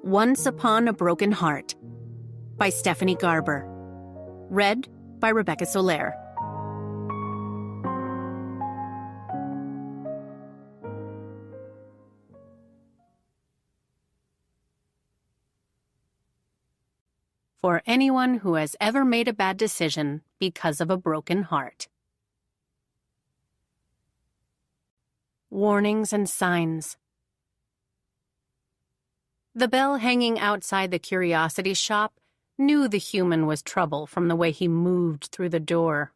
Once Upon a Broken Heart by Stephanie Garber. Read by Rebecca Soler. For anyone who has ever made a bad decision because of a broken heart. Warnings and signs. The bell hanging outside the curiosity shop knew the human was trouble from the way he moved through the door.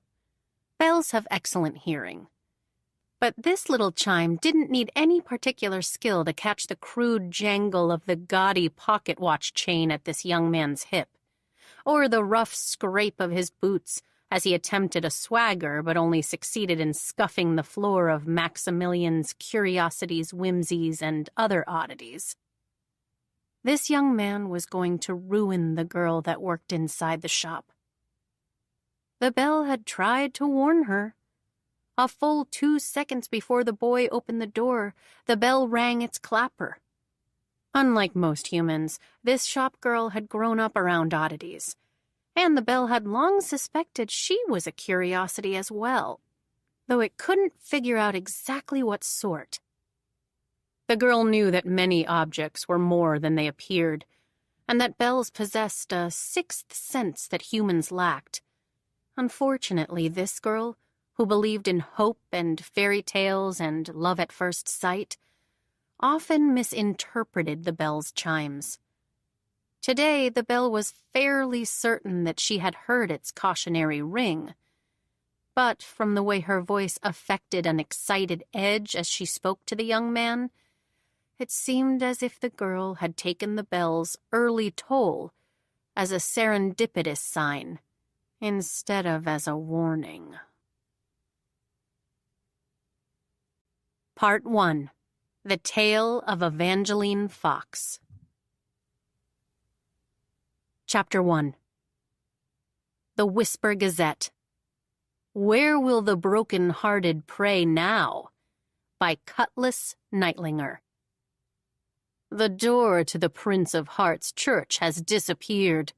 Bells have excellent hearing. But this little chime didn't need any particular skill to catch the crude jangle of the gaudy pocket watch chain at this young man's hip, or the rough scrape of his boots as he attempted a swagger but only succeeded in scuffing the floor of Maximilian's curiosities, whimsies, and other oddities. This young man was going to ruin the girl that worked inside the shop. The bell had tried to warn her. A full 2 seconds before the boy opened the door, the bell rang its clapper. Unlike most humans, this shop girl had grown up around oddities, and the bell had long suspected she was a curiosity as well, though it couldn't figure out exactly what sort. The girl knew that many objects were more than they appeared, and that bells possessed a sixth sense that humans lacked. Unfortunately, this girl, who believed in hope and fairy tales and love at first sight, often misinterpreted the bell's chimes. Today, the bell was fairly certain that she had heard its cautionary ring, but from the way her voice affected an excited edge as she spoke to the young man, it seemed as if the girl had taken the bell's early toll as a serendipitous sign instead of as a warning. Part 1. The Tale of Evangeline Fox. Chapter 1. The Whisper Gazette. Where Will the Broken-Hearted Pray Now? By Cutlass Nightlinger. The door to the Prince of Hearts Church has disappeared.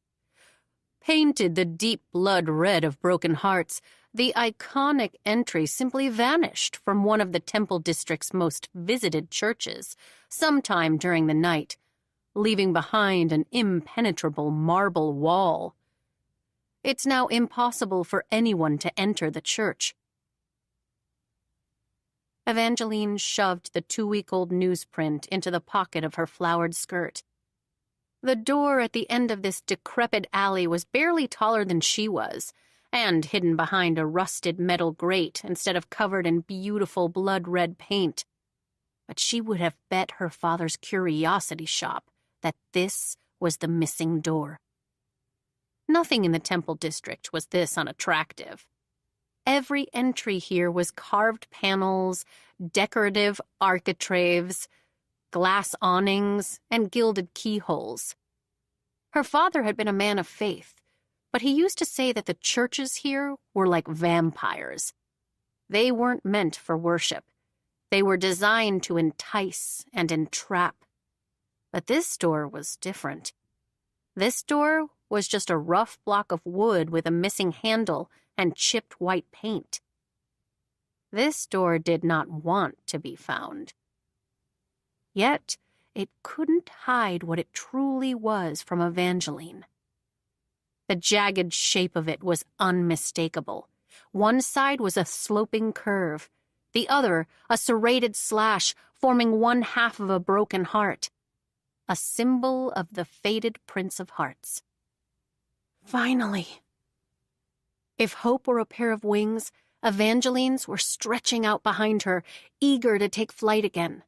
Painted the deep blood red of broken hearts, the iconic entry simply vanished from one of the Temple District's most visited churches sometime during the night, leaving behind an impenetrable marble wall. It's now impossible for anyone to enter the church. Evangeline shoved the 2-week-old newsprint into the pocket of her flowered skirt. The door at the end of this decrepit alley was barely taller than she was, and hidden behind a rusted metal grate instead of covered in beautiful blood-red paint. But she would have bet her father's curiosity shop that this was the missing door. Nothing in the Temple District was this unattractive. Every entry here was carved panels, decorative architraves, glass awnings, and gilded keyholes. Her father had been a man of faith, but he used to say that the churches here were like vampires. They weren't meant for worship. They were designed to entice and entrap. But this door was different. This door was just a rough block of wood with a missing handle and chipped white paint. This door did not want to be found. Yet, it couldn't hide what it truly was from Evangeline. The jagged shape of it was unmistakable. One side was a sloping curve, the other a serrated slash forming one half of a broken heart, a symbol of the fated Prince of Hearts. Finally! If hope were a pair of wings, Evangeline's were stretching out behind her, eager to take flight again.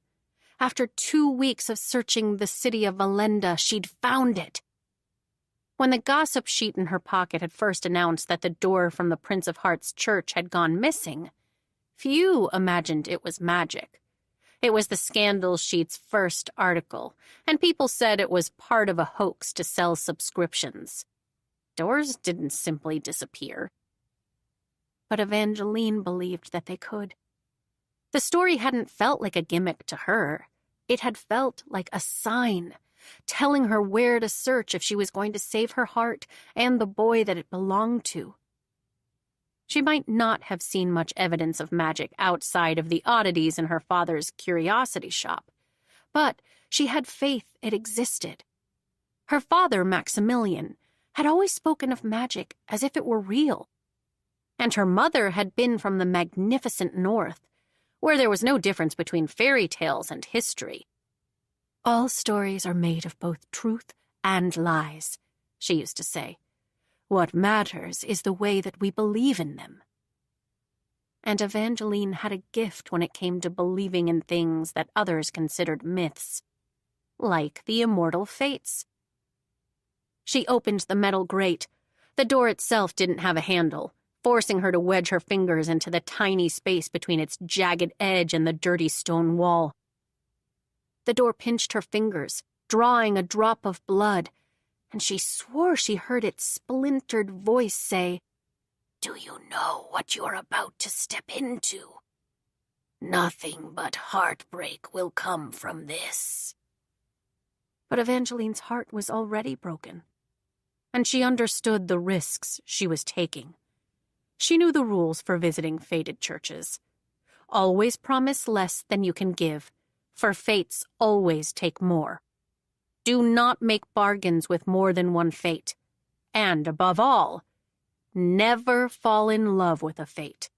After 2 weeks of searching the city of Valenda, she'd found it. When the gossip sheet in her pocket had first announced that the door from the Prince of Hearts Church had gone missing, few imagined it was magic. It was the scandal sheet's first article, and people said it was part of a hoax to sell subscriptions. Doors didn't simply disappear. But Evangeline believed that they could. The story hadn't felt like a gimmick to her. It had felt like a sign, telling her where to search if she was going to save her heart and the boy that it belonged to. She might not have seen much evidence of magic outside of the oddities in her father's curiosity shop, but she had faith it existed. Her father, Maximilian, had always spoken of magic as if it were real, and her mother had been from the magnificent North, where there was no difference between fairy tales and history. "All stories are made of both truth and lies," she used to say. "What matters is the way that we believe in them." And Evangeline had a gift when it came to believing in things that others considered myths, like the immortal fates. She opened the metal grate. The door itself didn't have a handle, forcing her to wedge her fingers into the tiny space between its jagged edge and the dirty stone wall. The door pinched her fingers, drawing a drop of blood, and she swore she heard its splintered voice say, "Do you know what you're about to step into? Nothing but heartbreak will come from this." But Evangeline's heart was already broken, and she understood the risks she was taking. She knew the rules for visiting fated churches. Always promise less than you can give, for fates always take more. Do not make bargains with more than one fate. And above all, never fall in love with a fate.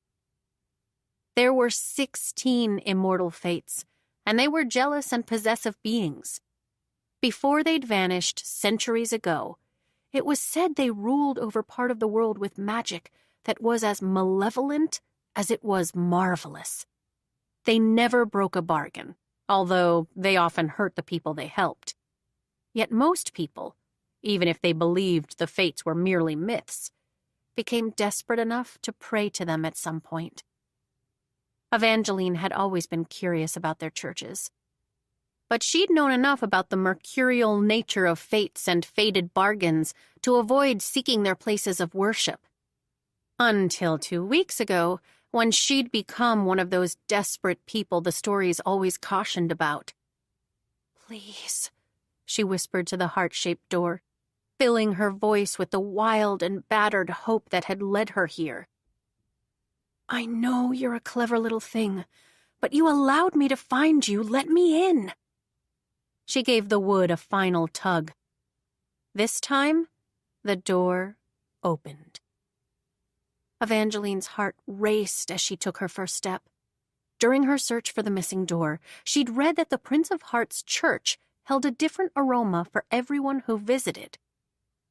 There were 16 immortal fates, and they were jealous and possessive beings. Before they'd vanished centuries ago, it was said they ruled over part of the world with magic that was as malevolent as it was marvelous. They never broke a bargain, although they often hurt the people they helped. Yet most people, even if they believed the fates were merely myths, became desperate enough to pray to them at some point. Evangeline had always been curious about their churches, but she'd known enough about the mercurial nature of fates and fated bargains to avoid seeking their places of worship. Until 2 weeks ago, when she'd become one of those desperate people the stories always cautioned about. "Please," she whispered to the heart-shaped door, filling her voice with the wild and battered hope that had led her here. "I know you're a clever little thing, but you allowed me to find you. Let me in." She gave the wood a final tug. This time, the door opened. Evangeline's heart raced as she took her first step. During her search for the missing door, she'd read that the Prince of Hearts Church held a different aroma for everyone who visited.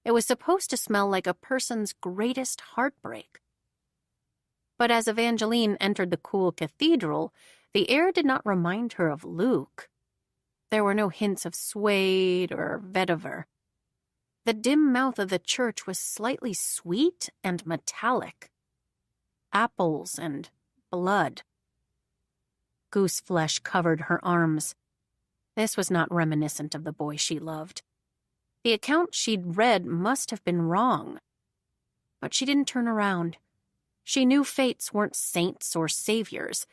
It was supposed to smell like a person's greatest heartbreak. But as Evangeline entered the cool cathedral, the air did not remind her of Luke. There were no hints of suede or vetiver. The dim mouth of the church was slightly sweet and metallic. Apples and blood. Goose flesh covered her arms. This was not reminiscent of the boy she loved. The account she'd read must have been wrong. But she didn't turn around. She knew fates weren't saints or saviors,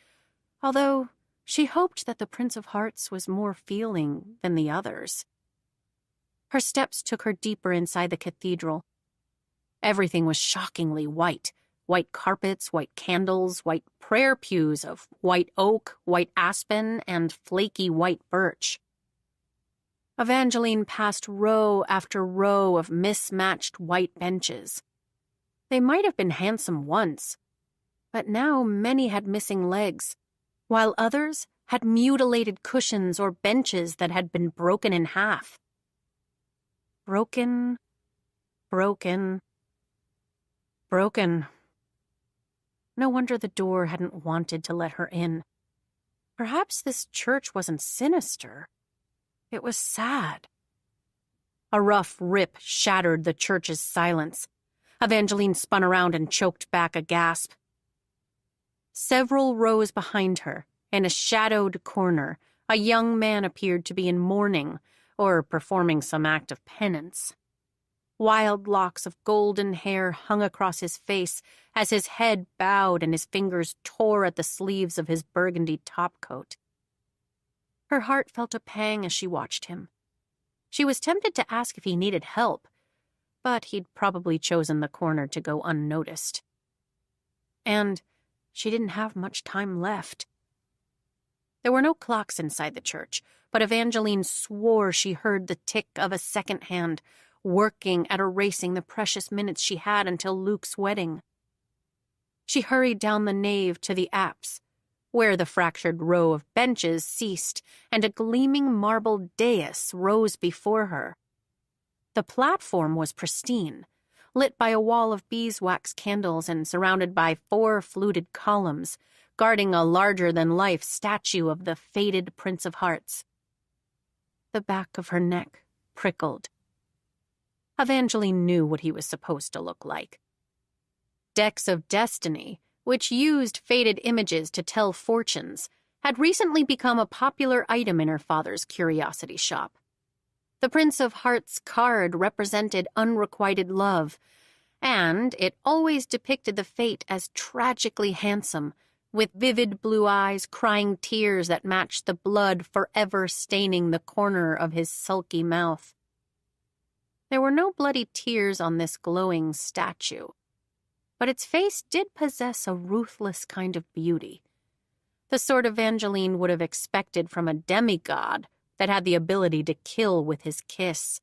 although she hoped that the Prince of Hearts was more feeling than the others. Her steps took her deeper inside the cathedral. Everything was shockingly white. White carpets, white candles, white prayer pews of white oak, white aspen, and flaky white birch. Evangeline passed row after row of mismatched white benches. They might have been handsome once, but now many had missing legs, while others had mutilated cushions or benches that had been broken in half. Broken, broken, broken. No wonder the door hadn't wanted to let her in. Perhaps this church wasn't sinister. It was sad. A rough rip shattered the church's silence. Evangeline spun around and choked back a gasp. Several rows behind her, in a shadowed corner, a young man appeared to be in mourning or performing some act of penance. Wild locks of golden hair hung across his face as his head bowed and his fingers tore at the sleeves of his burgundy topcoat. Her heart felt a pang as she watched him. She was tempted to ask if he needed help, but he'd probably chosen the corner to go unnoticed. And she didn't have much time left. There were no clocks inside the church, but Evangeline swore she heard the tick of a second hand, working at erasing the precious minutes she had until Luke's wedding. She hurried down the nave to the apse, where the fractured row of benches ceased and a gleaming marble dais rose before her. The platform was pristine, lit by a wall of beeswax candles and surrounded by 4 fluted columns, guarding a larger-than-life statue of the faded Prince of Hearts. The back of her neck prickled. Evangeline knew what he was supposed to look like. Decks of Destiny, which used faded images to tell fortunes, had recently become a popular item in her father's curiosity shop. The Prince of Hearts card represented unrequited love, and it always depicted the fate as tragically handsome, with vivid blue eyes crying tears that matched the blood forever staining the corner of his sulky mouth. There were no bloody tears on this glowing statue, but its face did possess a ruthless kind of beauty, the sort Evangeline would have expected from a demigod that had the ability to kill with his kiss.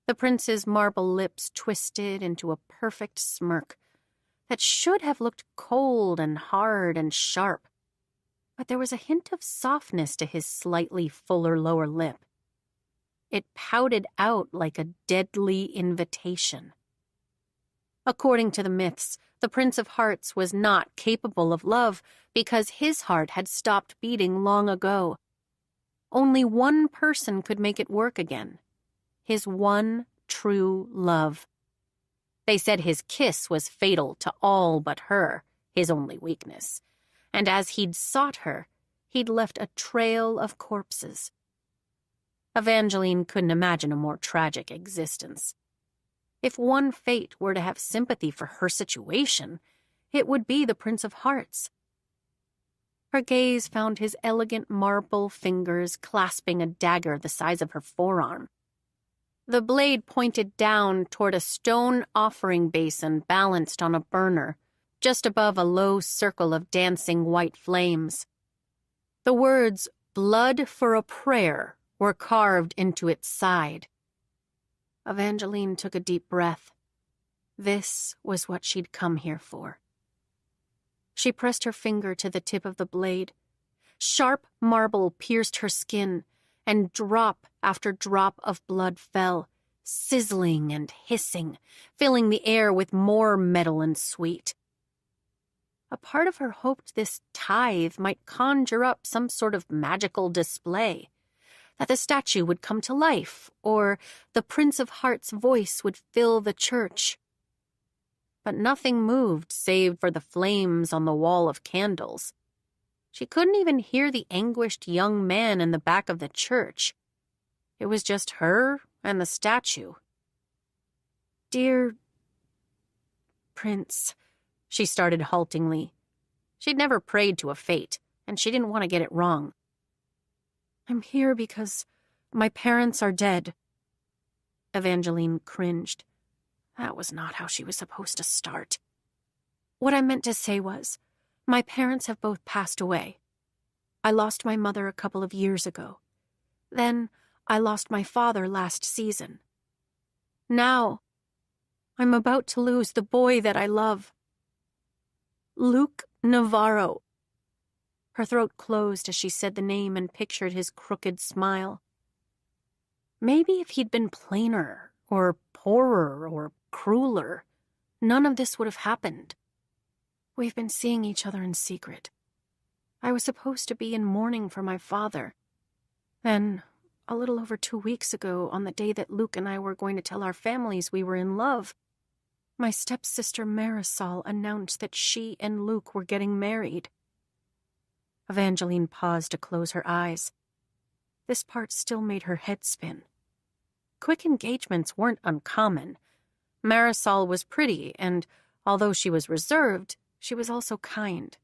The prince's marble lips twisted into a perfect smirk that should have looked cold and hard and sharp, but there was a hint of softness to his slightly fuller lower lip. It pouted out like a deadly invitation. According to the myths, the Prince of Hearts was not capable of love because his heart had stopped beating long ago. Only one person could make it work again, his one true love. They said his kiss was fatal to all but her, his only weakness, and as he'd sought her, he'd left a trail of corpses. Evangeline couldn't imagine a more tragic existence. If one fate were to have sympathy for her situation, it would be the Prince of Hearts. Her gaze found his elegant marble fingers clasping a dagger the size of her forearm. The blade pointed down toward a stone offering basin balanced on a burner, just above a low circle of dancing white flames. The words, "Blood for a prayer," were carved into its side. Evangeline took a deep breath. This was what she'd come here for. She pressed her finger to the tip of the blade. Sharp marble pierced her skin, and drop after drop of blood fell, sizzling and hissing, filling the air with more metal and sweet. A part of her hoped this tithe might conjure up some sort of magical display, that the statue would come to life, or the Prince of Hearts' voice would fill the church. But nothing moved save for the flames on the wall of candles. She couldn't even hear the anguished young man in the back of the church. It was just her and the statue. "Dear Prince," she started haltingly. She'd never prayed to a fate, and she didn't want to get it wrong. "I'm here because my parents are dead." Evangeline cringed. That was not how she was supposed to start. "What I meant to say was, my parents have both passed away. I lost my mother a couple of years ago. Then I lost my father last season. Now, I'm about to lose the boy that I love. Luke Navarro." Her throat closed as she said the name and pictured his crooked smile. Maybe if he'd been plainer, or poorer, or crueler, none of this would have happened. "We've been seeing each other in secret. I was supposed to be in mourning for my father. Then, a little over 2 weeks ago, on the day that Luke and I were going to tell our families we were in love, my stepsister Marisol announced that she and Luke were getting married." Evangeline paused to close her eyes. This part still made her head spin. Quick engagements weren't uncommon. Marisol was pretty, and although she was reserved, she was also kind.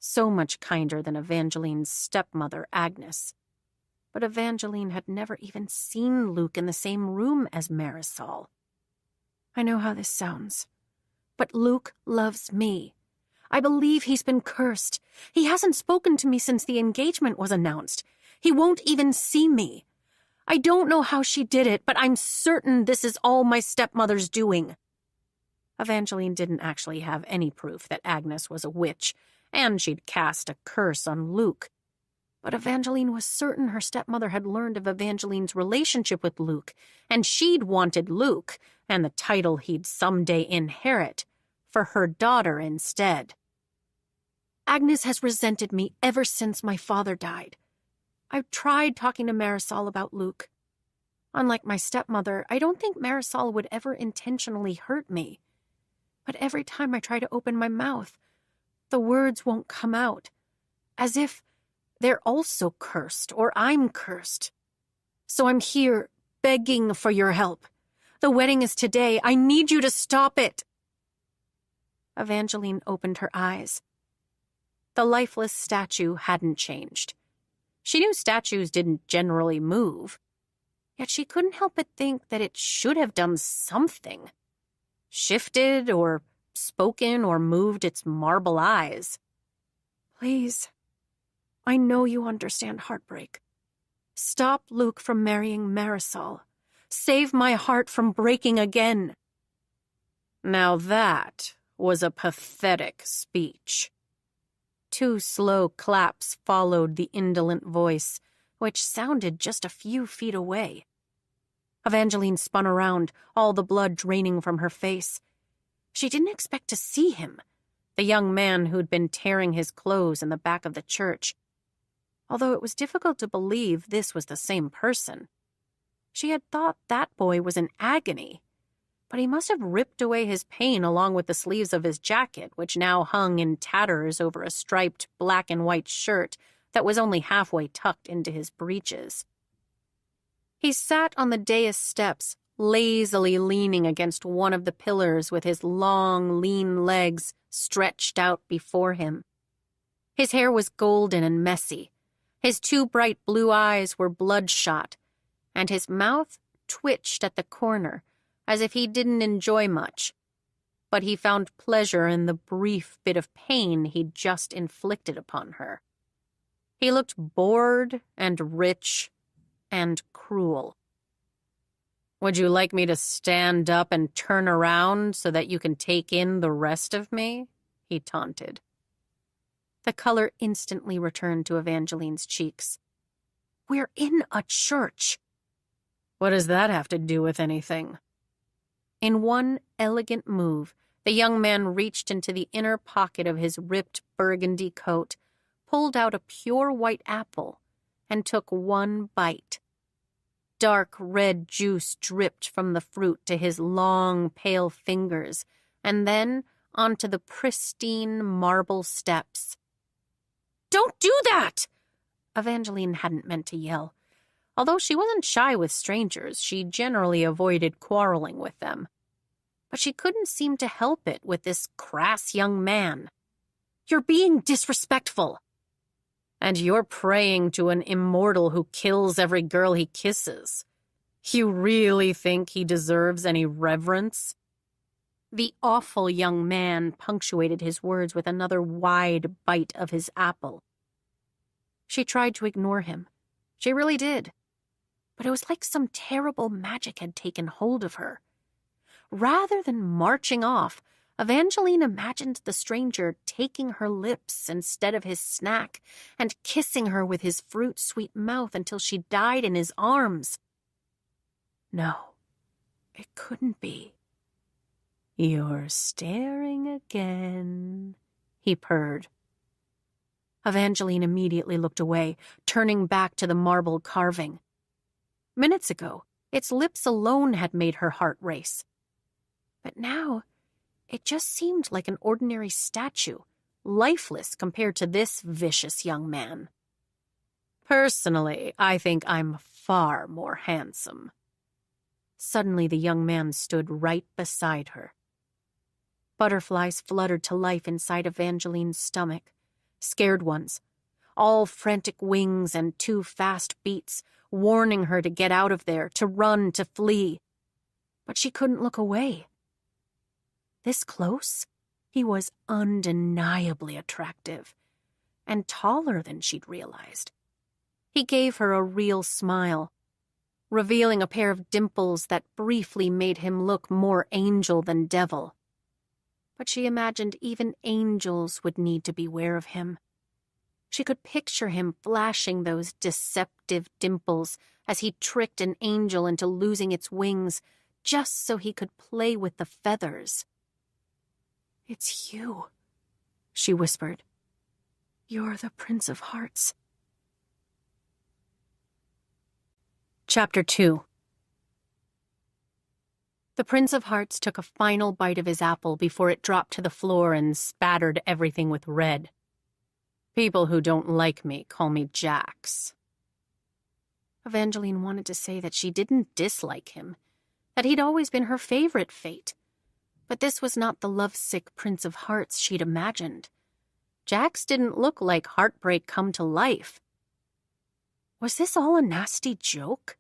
So much kinder than Evangeline's stepmother, Agnes. But Evangeline had never even seen Luke in the same room as Marisol. I know how this sounds, but Luke loves me. I believe he's been cursed. He hasn't spoken to me since the engagement was announced. He won't even see me. I don't know how she did it, but I'm certain this is all my stepmother's doing. Evangeline didn't actually have any proof that Agnes was a witch, and she'd cast a curse on Luke. But Evangeline was certain her stepmother had learned of Evangeline's relationship with Luke, and she'd wanted Luke, and the title he'd someday inherit, for her daughter instead. Agnes has resented me ever since my father died. I've tried talking to Marisol about Luke. Unlike my stepmother, I don't think Marisol would ever intentionally hurt me. But every time I try to open my mouth, the words won't come out, as if they're also cursed or I'm cursed. So I'm here begging for your help. The wedding is today. I need you to stop it. Evangeline opened her eyes. The lifeless statue hadn't changed. She knew statues didn't generally move, yet she couldn't help but think that it should have done something. Shifted or spoken or moved its marble eyes. Please, I know you understand heartbreak. Stop Luke from marrying Marisol. Save my heart from breaking again. Now that was a pathetic speech. 2 slow claps followed the indolent voice, which sounded just a few feet away. Evangeline spun around, all the blood draining from her face. She didn't expect to see him, the young man who'd been tearing his clothes in the back of the church. Although it was difficult to believe this was the same person. She had thought that boy was in agony, but he must have ripped away his pain along with the sleeves of his jacket, which now hung in tatters over a striped black and white shirt that was only halfway tucked into his breeches. He sat on the dais steps, lazily leaning against one of the pillars with his long, lean legs stretched out before him. His hair was golden and messy. His 2 bright blue eyes were bloodshot, and his mouth twitched at the corner, as if he didn't enjoy much. But he found pleasure in the brief bit of pain he'd just inflicted upon her. He looked bored and rich and cruel. Would you like me to stand up and turn around so that you can take in the rest of me? He taunted. The color instantly returned to Evangeline's cheeks. We're in a church. What does that have to do with anything? In one elegant move, the young man reached into the inner pocket of his ripped burgundy coat, pulled out a pure white apple, and took one bite. Dark red juice dripped from the fruit to his long, pale fingers, and then onto the pristine marble steps. Don't do that! Evangeline hadn't meant to yell. Although she wasn't shy with strangers, she generally avoided quarreling with them. But she couldn't seem to help it with this crass young man. You're being disrespectful. And you're praying to an immortal who kills every girl he kisses. You really think he deserves any reverence? The awful young man punctuated his words with another wide bite of his apple. She tried to ignore him. She really did. But it was like some terrible magic had taken hold of her. Rather than marching off, Evangeline imagined the stranger taking her lips instead of his snack and kissing her with his fruit-sweet mouth until she died in his arms. No, it couldn't be. You're staring again, he purred. Evangeline immediately looked away, turning back to the marble carving. Minutes ago, its lips alone had made her heart race. But now, it just seemed like an ordinary statue, lifeless compared to this vicious young man. Personally, I think I'm far more handsome. Suddenly, the young man stood right beside her. Butterflies fluttered to life inside Evangeline's stomach, scared ones, all frantic wings and 2 fast beats, warning her to get out of there, to run, to flee. But she couldn't look away. This close, he was undeniably attractive, and taller than she'd realized. He gave her a real smile, revealing a pair of dimples that briefly made him look more angel than devil. But she imagined even angels would need to beware of him. She could picture him flashing those deceptive dimples as he tricked an angel into losing its wings just so he could play with the feathers. "It's you," she whispered. "You're the Prince of Hearts." Chapter 2. The Prince of Hearts took a final bite of his apple before it dropped to the floor and spattered everything with red. "People who don't like me call me Jax." Evangeline wanted to say that she didn't dislike him, that he'd always been her favorite fate. But this was not the lovesick Prince of Hearts she'd imagined. Jax didn't look like heartbreak come to life. Was this all a nasty joke?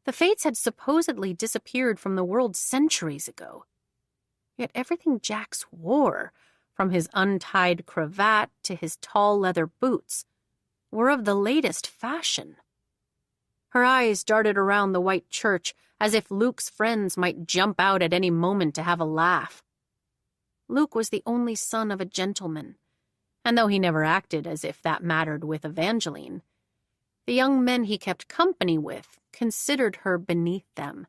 The Fates had supposedly disappeared from the world centuries ago. Yet everything Jax wore, from his untied cravat to his tall leather boots, were of the latest fashion. Her eyes darted around the white church as if Luke's friends might jump out at any moment to have a laugh. Luke was the only son of a gentleman, and though he never acted as if that mattered with Evangeline, the young men he kept company with considered her beneath them.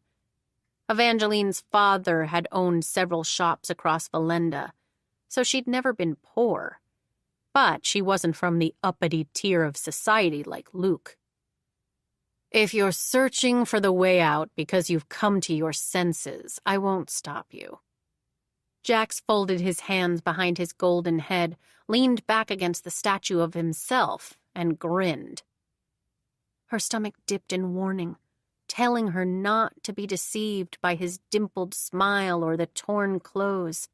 Evangeline's father had owned several shops across Valenda, so she'd never been poor. But she wasn't from the uppity tier of society like Luke. "If you're searching for the way out because you've come to your senses, I won't stop you." Jax folded his hands behind his golden head, leaned back against the statue of himself, and grinned. Her stomach dipped in warning, telling her not to be deceived by his dimpled smile or the torn clothes.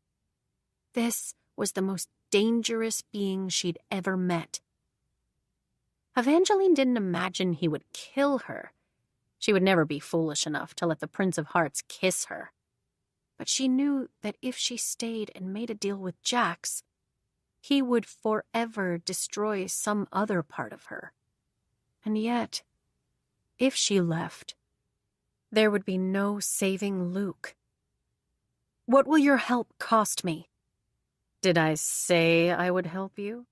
This was the most dangerous being she'd ever met. Evangeline didn't imagine he would kill her. She would never be foolish enough to let the Prince of Hearts kiss her. But she knew that if she stayed and made a deal with Jax, he would forever destroy some other part of her. And yet, if she left, there would be no saving Luke. "What will your help cost me?" "Did I say I would help you?"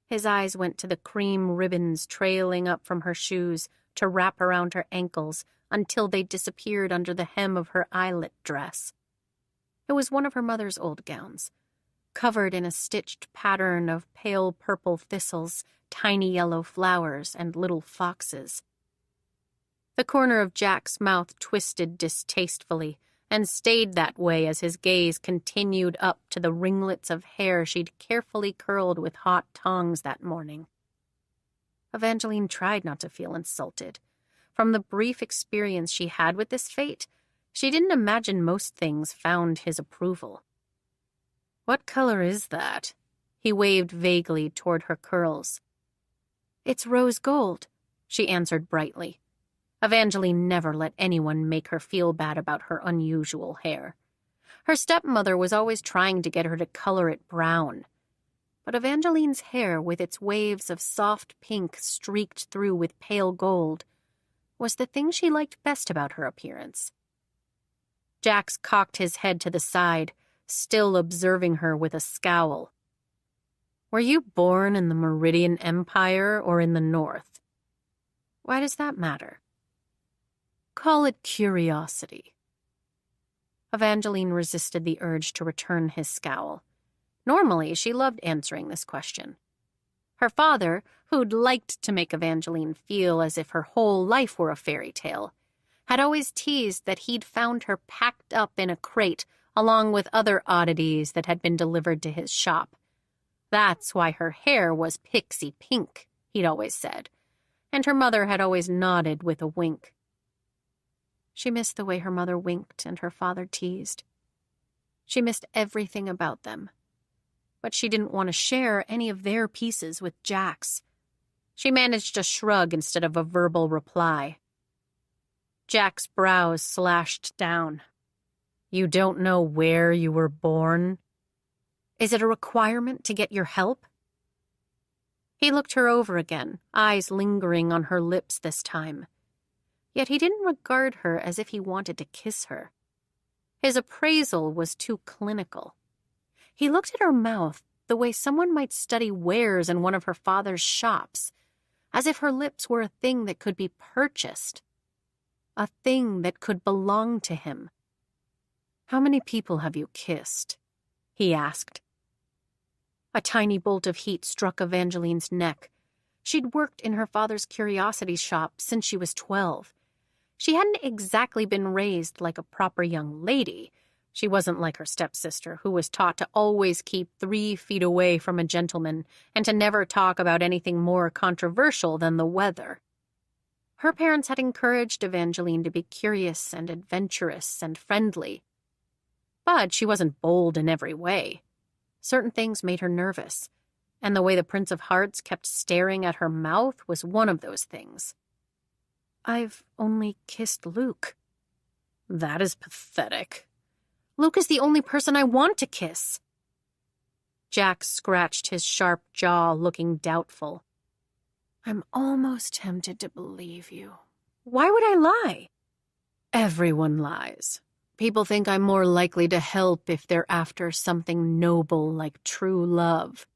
His eyes went to the cream ribbons trailing up from her shoes to wrap around her ankles until they disappeared under the hem of her eyelet dress. It was one of her mother's old gowns, covered in a stitched pattern of pale purple thistles, tiny yellow flowers, and little foxes. The corner of Jack's mouth twisted distastefully, and stayed that way as his gaze continued up to the ringlets of hair she'd carefully curled with hot tongs that morning. Evangeline tried not to feel insulted. From the brief experience she had with this fate, she didn't imagine most things found his approval. "What color is that?" He waved vaguely toward her curls. "It's rose gold," she answered brightly. Evangeline never let anyone make her feel bad about her unusual hair. Her stepmother was always trying to get her to color it brown. But Evangeline's hair, with its waves of soft pink streaked through with pale gold, was the thing she liked best about her appearance. Jax cocked his head to the side, still observing her with a scowl. "Were you born in the Meridian Empire or in the North?" "Why does that matter?" "Call it curiosity." Evangeline resisted the urge to return his scowl. Normally, she loved answering this question. Her father, who'd liked to make Evangeline feel as if her whole life were a fairy tale, had always teased that he'd found her packed up in a crate along with other oddities that had been delivered to his shop. That's why her hair was pixie pink, he'd always said, and her mother had always nodded with a wink. She missed the way her mother winked and her father teased. She missed everything about them. but she didn't want to share any of their pieces with Jax. She managed a shrug instead of a verbal reply. Jack's brows slashed down. You don't know where you were born? Is it a requirement to get your help? He looked her over again, eyes lingering on her lips this time. Yet he didn't regard her as if he wanted to kiss her. His appraisal was too clinical. He looked at her mouth the way someone might study wares in one of her father's shops, as if her lips were a thing that could be purchased, a thing that could belong to him. How many people have you kissed? He asked. A tiny bolt of heat struck Evangeline's neck. She'd worked in her father's curiosity shop since she was 12. She hadn't exactly been raised like a proper young lady. She wasn't like her stepsister, who was taught to always keep 3 feet away from a gentleman and to never talk about anything more controversial than the weather. Her parents had encouraged Evangeline to be curious and adventurous and friendly. But she wasn't bold in every way. Certain things made her nervous, and the way the Prince of Hearts kept staring at her mouth was one of those things. I've only kissed Luke. That is pathetic. Luke is the only person I want to kiss. Jack scratched his sharp jaw, looking doubtful. I'm almost tempted to believe you. Why would I lie? Everyone lies. People think I'm more likely to help if they're after something noble like true love.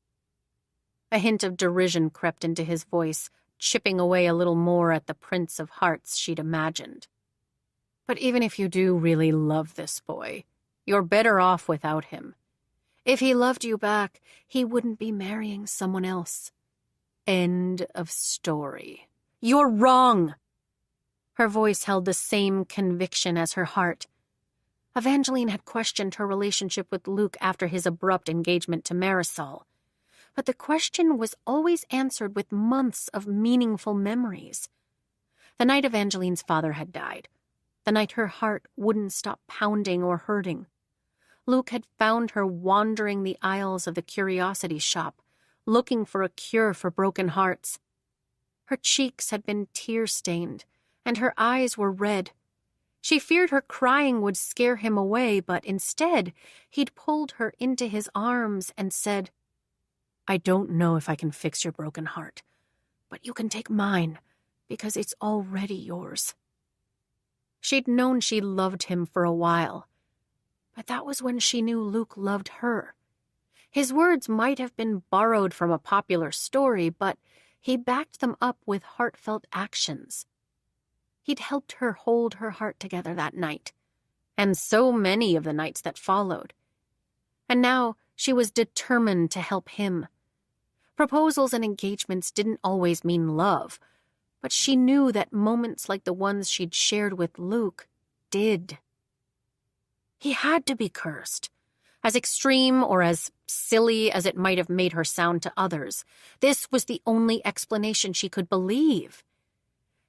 A hint of derision crept into his voice, chipping away a little more at the Prince of Hearts she'd imagined. But even if you do really love this boy, you're better off without him. If he loved you back, he wouldn't be marrying someone else. End of story. You're wrong! Her voice held the same conviction as her heart. Evangeline had questioned her relationship with Luke after his abrupt engagement to Marisol, but the question was always answered with months of meaningful memories. The night Evangeline's father had died, the night her heart wouldn't stop pounding or hurting. Luke had found her wandering the aisles of the curiosity shop, looking for a cure for broken hearts. Her cheeks had been tear-stained, and her eyes were red. She feared her crying would scare him away, but instead, he'd pulled her into his arms and said, I don't know if I can fix your broken heart, but you can take mine, because it's already yours. She'd known she loved him for a while, but that was when she knew Luke loved her. His words might have been borrowed from a popular story, but he backed them up with heartfelt actions. He'd helped her hold her heart together that night, and so many of the nights that followed. And now she was determined to help him. Proposals and engagements didn't always mean love, but she knew that moments like the ones she'd shared with Luke did. He had to be cursed. As extreme or as silly as it might have made her sound to others, this was the only explanation she could believe.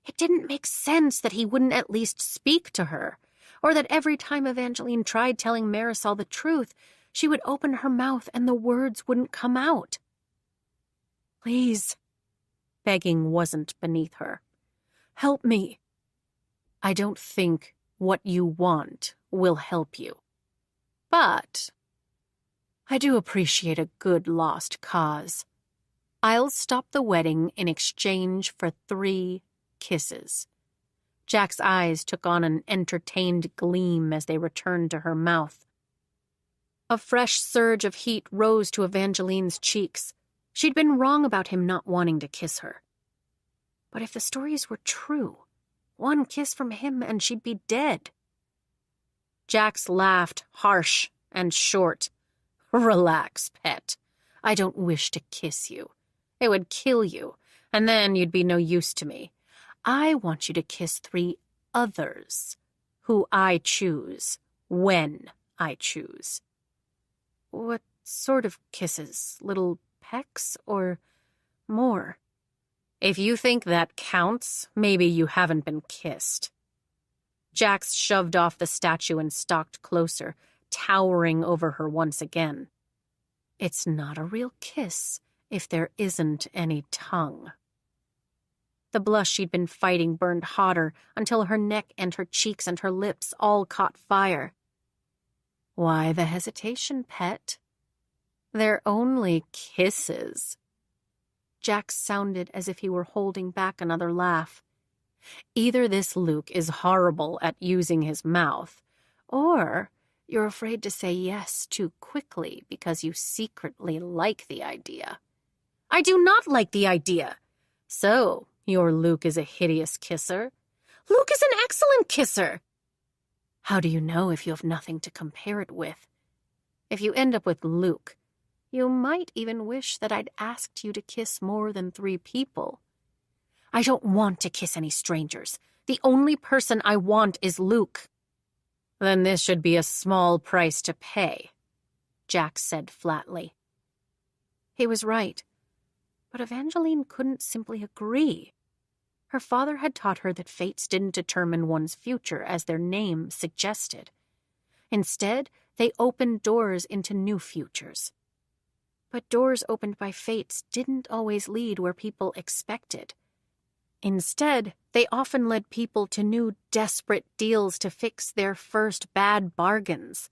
It didn't make sense that he wouldn't at least speak to her, or that every time Evangeline tried telling Marisol the truth, she would open her mouth and the words wouldn't come out. Please. Begging wasn't beneath her. Help me. I don't think what you want will help you. But I do appreciate a good lost cause. I'll stop the wedding in exchange for 3 kisses. Jack's eyes took on an entertained gleam as they returned to her mouth. A fresh surge of heat rose to Evangeline's cheeks. She'd been wrong about him not wanting to kiss her. But if the stories were true, 1 kiss from him and she'd be dead. Jax laughed, harsh and short. Relax, pet. I don't wish to kiss you. It would kill you, and then you'd be no use to me. I want you to kiss 3 others, who I choose, when I choose. What sort of kisses? Little pecks or more? If you think that counts, maybe you haven't been kissed. Jax shoved off the statue and stalked closer, towering over her once again. It's not a real kiss if there isn't any tongue. The blush she'd been fighting burned hotter until her neck and her cheeks and her lips all caught fire. Why the hesitation, pet? They're only kisses. Jax sounded as if he were holding back another laugh. Either this Luke is horrible at using his mouth, or you're afraid to say yes too quickly because you secretly like the idea. I do not like the idea. So, your Luke is a hideous kisser? Luke is an excellent kisser. How do you know if you have nothing to compare it with? If you end up with Luke, you might even wish that I'd asked you to kiss more than 3 people. I don't want to kiss any strangers. The only person I want is Luke. Then this should be a small price to pay, Jax said flatly. He was right, but Evangeline couldn't simply agree. Her father had taught her that fates didn't determine one's future as their name suggested. Instead, they opened doors into new futures. But doors opened by fates didn't always lead where people expected. Instead, they often led people to new, desperate deals to fix their first bad bargains.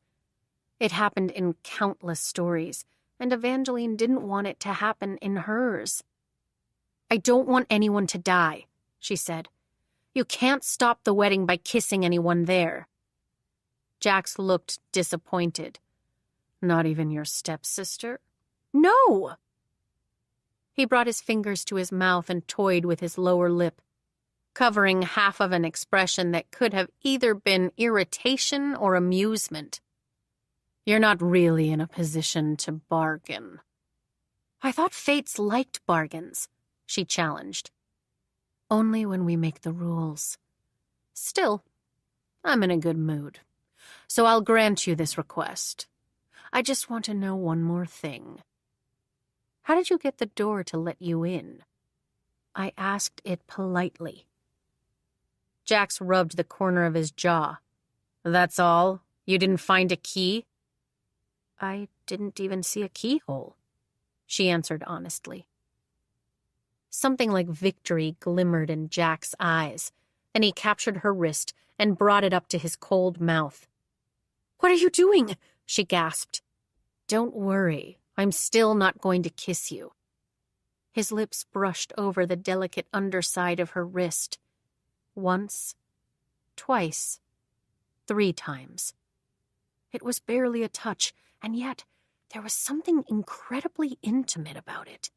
It happened in countless stories, and Evangeline didn't want it to happen in hers. I don't want anyone to die, she said. You can't stop the wedding by kissing anyone there. Jax looked disappointed. Not even your stepsister? No! He brought his fingers to his mouth and toyed with his lower lip, covering half of an expression that could have either been irritation or amusement. You're not really in a position to bargain. I thought fates liked bargains, she challenged. Only when we make the rules. Still, I'm in a good mood, so I'll grant you this request. I just want to know one more thing. How did you get the door to let you in? I asked it politely. Jax rubbed the corner of his jaw. That's all? You didn't find a key? I didn't even see a keyhole, she answered honestly. Something like victory glimmered in Jack's eyes. Then he captured her wrist and brought it up to his cold mouth. What are you doing? She gasped. Don't worry, I'm still not going to kiss you. His lips brushed over the delicate underside of her wrist. Once, twice, 3 times. It was barely a touch, and yet there was something incredibly intimate about it.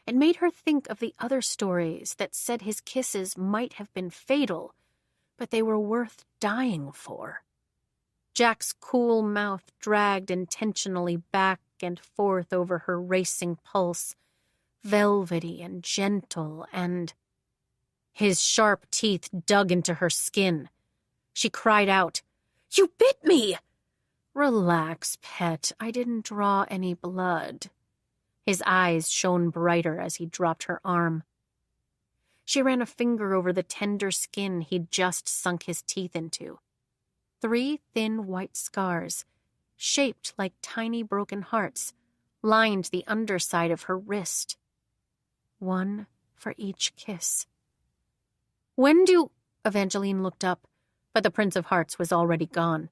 It made her think of the other stories that said his kisses might have been fatal, but they were worth dying for. Jack's cool mouth dragged intentionally back and forth over her racing pulse, velvety and gentle, and his sharp teeth dug into her skin. She cried out, You bit me! Relax, pet, I didn't draw any blood. His eyes shone brighter as he dropped her arm. She ran a finger over the tender skin he'd just sunk his teeth into. 3 thin white scars, shaped like tiny broken hearts, lined the underside of her wrist. 1 for each kiss. When do... Evangeline looked up, but the Prince of Hearts was already gone.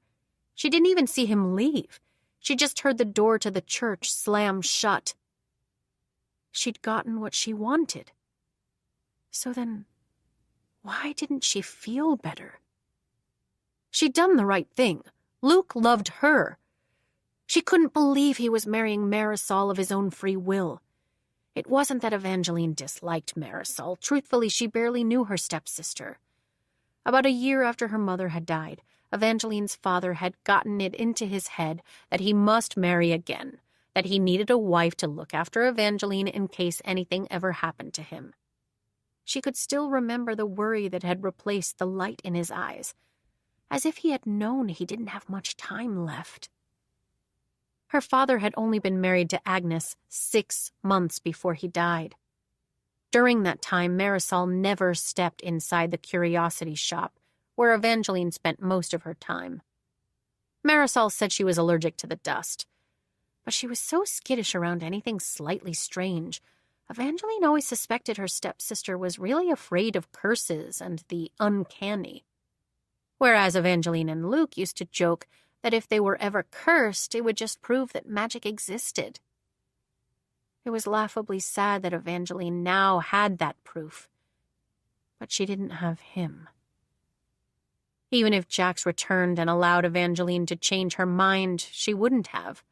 She didn't even see him leave. She just heard the door to the church slam shut. She'd gotten what she wanted. So then, why didn't she feel better? She'd done the right thing. Luke loved her. She couldn't believe he was marrying Marisol of his own free will. It wasn't that Evangeline disliked Marisol. Truthfully, she barely knew her stepsister. About a year after her mother had died, Evangeline's father had gotten it into his head that he must marry again, that he needed a wife to look after Evangeline in case anything ever happened to him. She could still remember the worry that had replaced the light in his eyes, as if he had known he didn't have much time left. Her father had only been married to Agnes 6 months before he died. During that time, Marisol never stepped inside the curiosity shop, where Evangeline spent most of her time. Marisol said she was allergic to the dust. But she was so skittish around anything slightly strange. Evangeline always suspected her stepsister was really afraid of curses and the uncanny. Whereas Evangeline and Luke used to joke that if they were ever cursed, it would just prove that magic existed. It was laughably sad that Evangeline now had that proof, but she didn't have him. Even if Jax returned and allowed Evangeline to change her mind, she wouldn't have.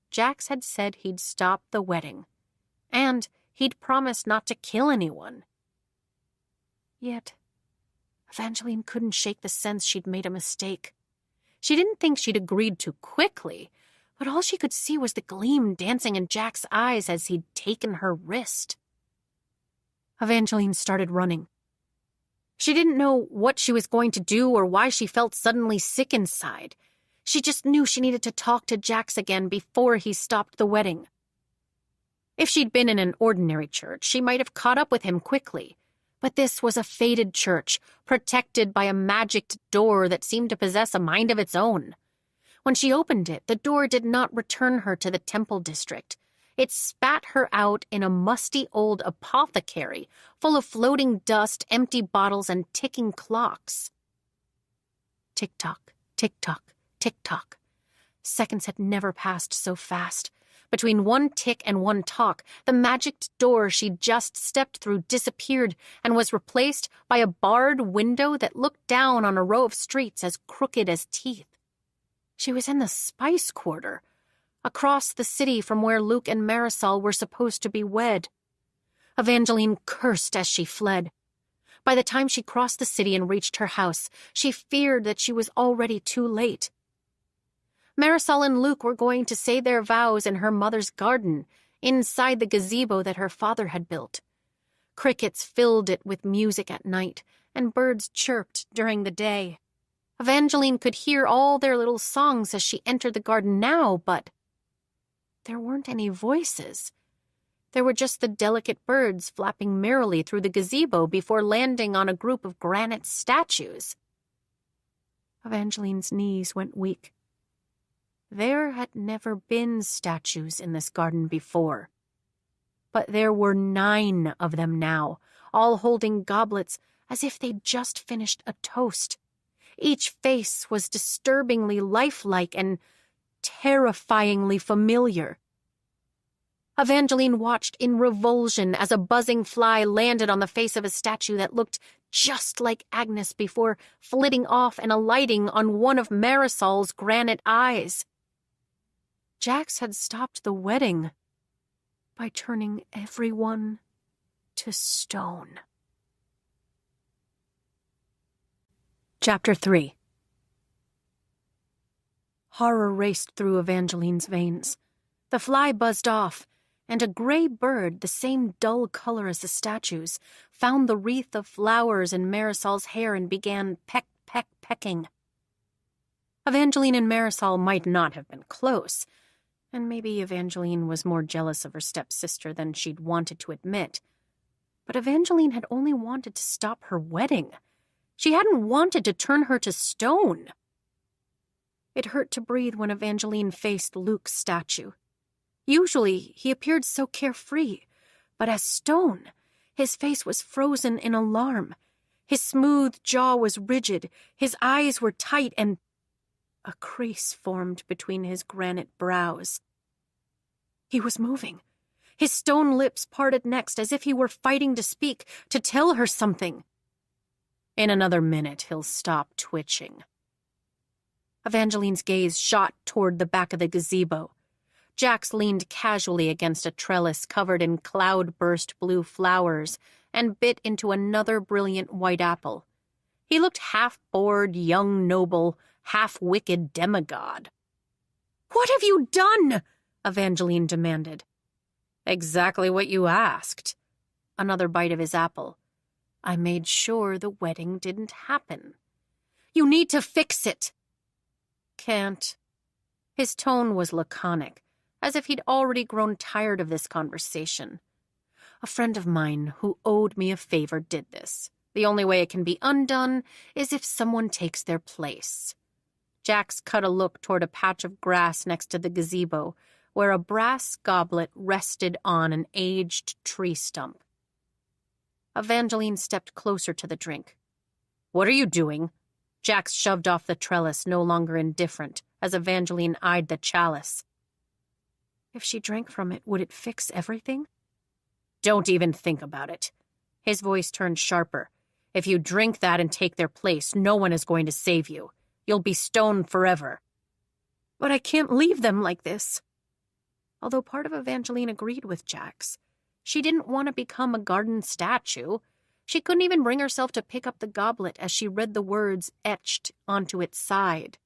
Jax had said he'd stop the wedding, and he'd promised not to kill anyone. Yet, Evangeline couldn't shake the sense she'd made a mistake. She didn't think she'd agreed too quickly, but all she could see was the gleam dancing in Jack's eyes as he'd taken her wrist. Evangeline started running. She didn't know what she was going to do or why she felt suddenly sick inside. She just knew she needed to talk to Jax again before he stopped the wedding. If she'd been in an ordinary church, she might have caught up with him quickly. But this was a fated church, protected by a magicked door that seemed to possess a mind of its own. When she opened it, the door did not return her to the temple district. It spat her out in a musty old apothecary, full of floating dust, empty bottles, and ticking clocks. Tick-tock, tick-tock, tick-tock. Seconds had never passed so fast. Between one tick and one tock, the magicked door she'd just stepped through disappeared and was replaced by a barred window that looked down on a row of streets as crooked as teeth. She was in the Spice Quarter, across the city from where Luke and Marisol were supposed to be wed. Evangeline cursed as she fled. By the time she crossed the city and reached her house, she feared that she was already too late. Marisol and Luke were going to say their vows in her mother's garden, inside the gazebo that her father had built. Crickets filled it with music at night, and birds chirped during the day. Evangeline could hear all their little songs as she entered the garden now, but there weren't any voices. There were just the delicate birds flapping merrily through the gazebo before landing on a group of granite statues. Evangeline's knees went weak. There had never been statues in this garden before. But there were 9 of them now, all holding goblets as if they'd just finished a toast. Each face was disturbingly lifelike and terrifyingly familiar. Evangeline watched in revulsion as a buzzing fly landed on the face of a statue that looked just like Agnes before flitting off and alighting on one of Marisol's granite eyes. Jax had stopped the wedding by turning everyone to stone. Chapter 3. Horror raced through Evangeline's veins. The fly buzzed off, and a gray bird, the same dull color as the statues, found the wreath of flowers in Marisol's hair and began pecking. Evangeline and Marisol might not have been close, and maybe Evangeline was more jealous of her stepsister than she'd wanted to admit. But Evangeline had only wanted to stop her wedding. She hadn't wanted to turn her to stone. It hurt to breathe when Evangeline faced Luke's statue. Usually, he appeared so carefree, but as stone, his face was frozen in alarm. His smooth jaw was rigid, his eyes were tight, and a crease formed between his granite brows. He was moving. His stone lips parted next as if he were fighting to speak, to tell her something. In another minute, he'll stop twitching. Evangeline's gaze shot toward the back of the gazebo. Jax leaned casually against a trellis covered in cloud-burst blue flowers and bit into another brilliant white apple. He looked half-bored, young noble, half-wicked demigod. "What have you done?" Evangeline demanded. "Exactly what you asked." Another bite of his apple. "I made sure the wedding didn't happen." "You need to fix it." "Can't." His tone was laconic, as if he'd already grown tired of this conversation. "A friend of mine who owed me a favor did this. The only way it can be undone is if someone takes their place." Jax cut a look toward a patch of grass next to the gazebo, where a brass goblet rested on an aged tree stump. Evangeline stepped closer to the drink. "What are you doing?" Jax shoved off the trellis, no longer indifferent, as Evangeline eyed the chalice. If she drank from it, would it fix everything? "Don't even think about it." His voice turned sharper. "If you drink that and take their place, no one is going to save you. You'll be stoned forever." "But I can't leave them like this." Although part of Evangeline agreed with Jax. She didn't want to become a garden statue. She couldn't even bring herself to pick up the goblet as she read the words etched onto its side.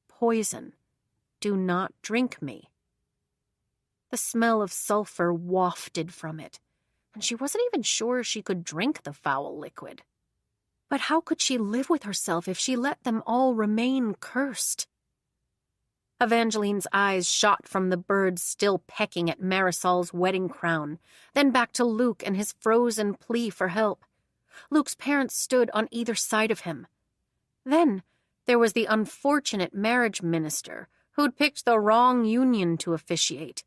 "Poison. Do not drink me." The smell of sulfur wafted from it, and she wasn't even sure she could drink the foul liquid. But how could she live with herself if she let them all remain cursed? Evangeline's eyes shot from the birds still pecking at Marisol's wedding crown, then back to Luke and his frozen plea for help. Luke's parents stood on either side of him. Then there was the unfortunate marriage minister who'd picked the wrong union to officiate.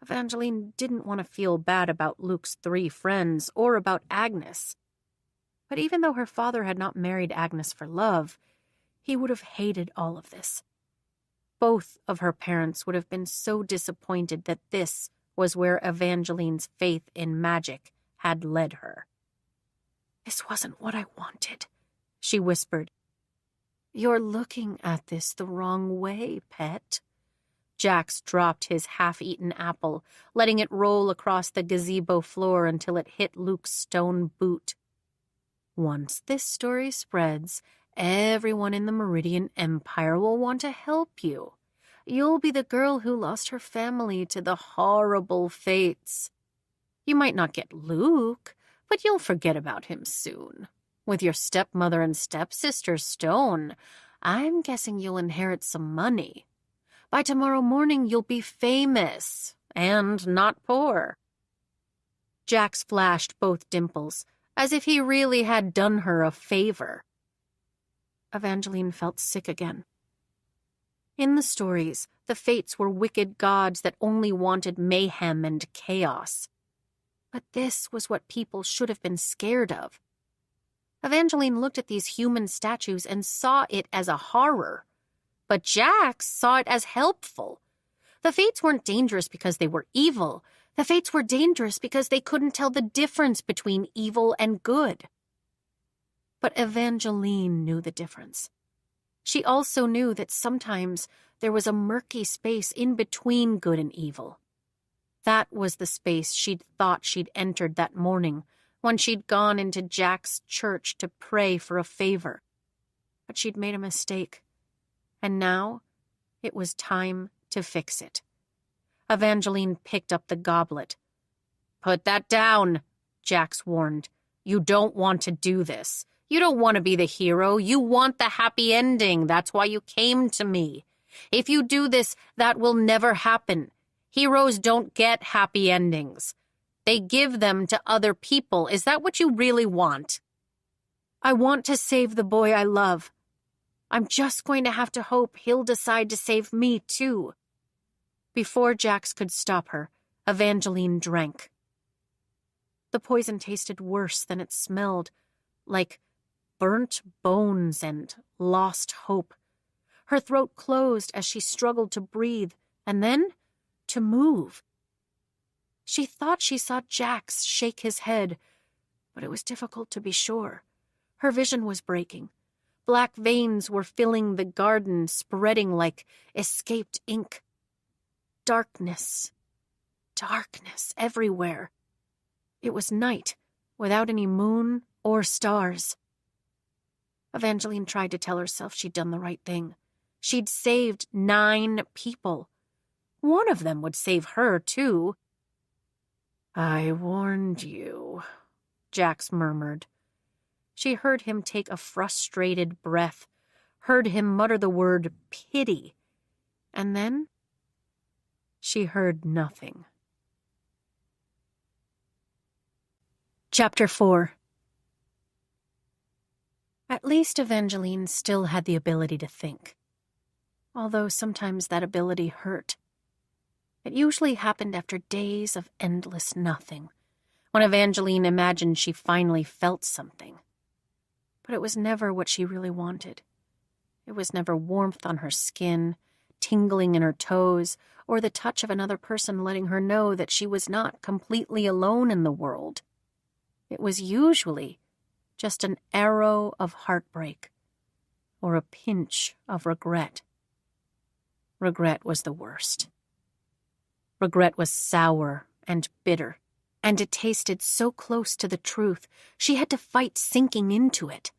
Evangeline didn't want to feel bad about Luke's 3 friends or about Agnes. But even though her father had not married Agnes for love, he would have hated all of this. Both of her parents would have been so disappointed that this was where Evangeline's faith in magic had led her. "This wasn't what I wanted," she whispered. "You're looking at this the wrong way, pet." Jax dropped his half-eaten apple, letting it roll across the gazebo floor until it hit Luke's stone boot. "Once this story spreads, everyone in the Meridian Empire will want to help you. You'll be the girl who lost her family to the horrible fates. You might not get Luke, but you'll forget about him soon. With your stepmother and stepsister's stone, I'm guessing you'll inherit some money. By tomorrow morning, you'll be famous and not poor." Jax flashed both dimples, as if he really had done her a favor. Evangeline felt sick again. In the stories, the fates were wicked gods that only wanted mayhem and chaos. But this was what people should have been scared of. Evangeline looked at these human statues and saw it as a horror. But Jax saw it as helpful. The fates weren't dangerous because they were evil. The fates were dangerous because they couldn't tell the difference between evil and good. But Evangeline knew the difference. She also knew that sometimes there was a murky space in between good and evil. That was the space she'd thought she'd entered that morning when she'd gone into Jack's church to pray for a favor. But she'd made a mistake. And now it was time to fix it. Evangeline picked up the goblet. "Put that down," Jax warned. "You don't want to do this. You don't want to be the hero. You want the happy ending. That's why you came to me. If you do this, that will never happen. Heroes don't get happy endings. They give them to other people. Is that what you really want?" "I want to save the boy I love. I'm just going to have to hope he'll decide to save me, too." Before Jax could stop her, Evangeline drank. The poison tasted worse than it smelled, like burnt bones and lost hope. Her throat closed as she struggled to breathe, and then to move. She thought she saw Jax shake his head, but it was difficult to be sure. Her vision was breaking. Black veins were filling the garden, spreading like escaped ink. Darkness. Darkness everywhere. It was night, without any moon or stars. Evangeline tried to tell herself she'd done the right thing. She'd saved 9 people. One of them would save her, too. "I warned you," Jax murmured. She heard him take a frustrated breath, heard him mutter the word pity, and then she heard nothing. Chapter 4. At least Evangeline still had the ability to think, although sometimes that ability hurt. It usually happened after days of endless nothing, when Evangeline imagined she finally felt something. But it was never what she really wanted. It was never warmth on her skin, tingling in her toes, or the touch of another person letting her know that she was not completely alone in the world. It was usually just an arrow of heartbreak, or a pinch of regret. Regret was the worst. Regret was sour and bitter, and it tasted so close to the truth, she had to fight sinking into it.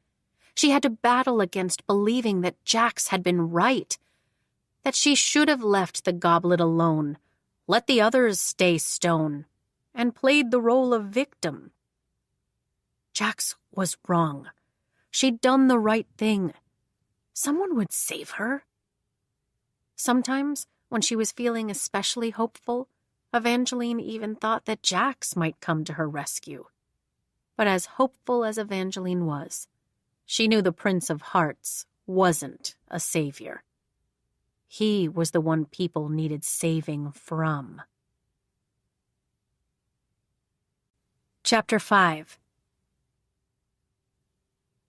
She had to battle against believing that Jax had been right, that she should have left the goblet alone, let the others stay stone, and played the role of victim. Jax was wrong. She'd done the right thing. Someone would save her. Sometimes, when she was feeling especially hopeful, Evangeline even thought that Jax might come to her rescue. But as hopeful as Evangeline was, she knew the Prince of Hearts wasn't a savior. He was the one people needed saving from. Chapter 5.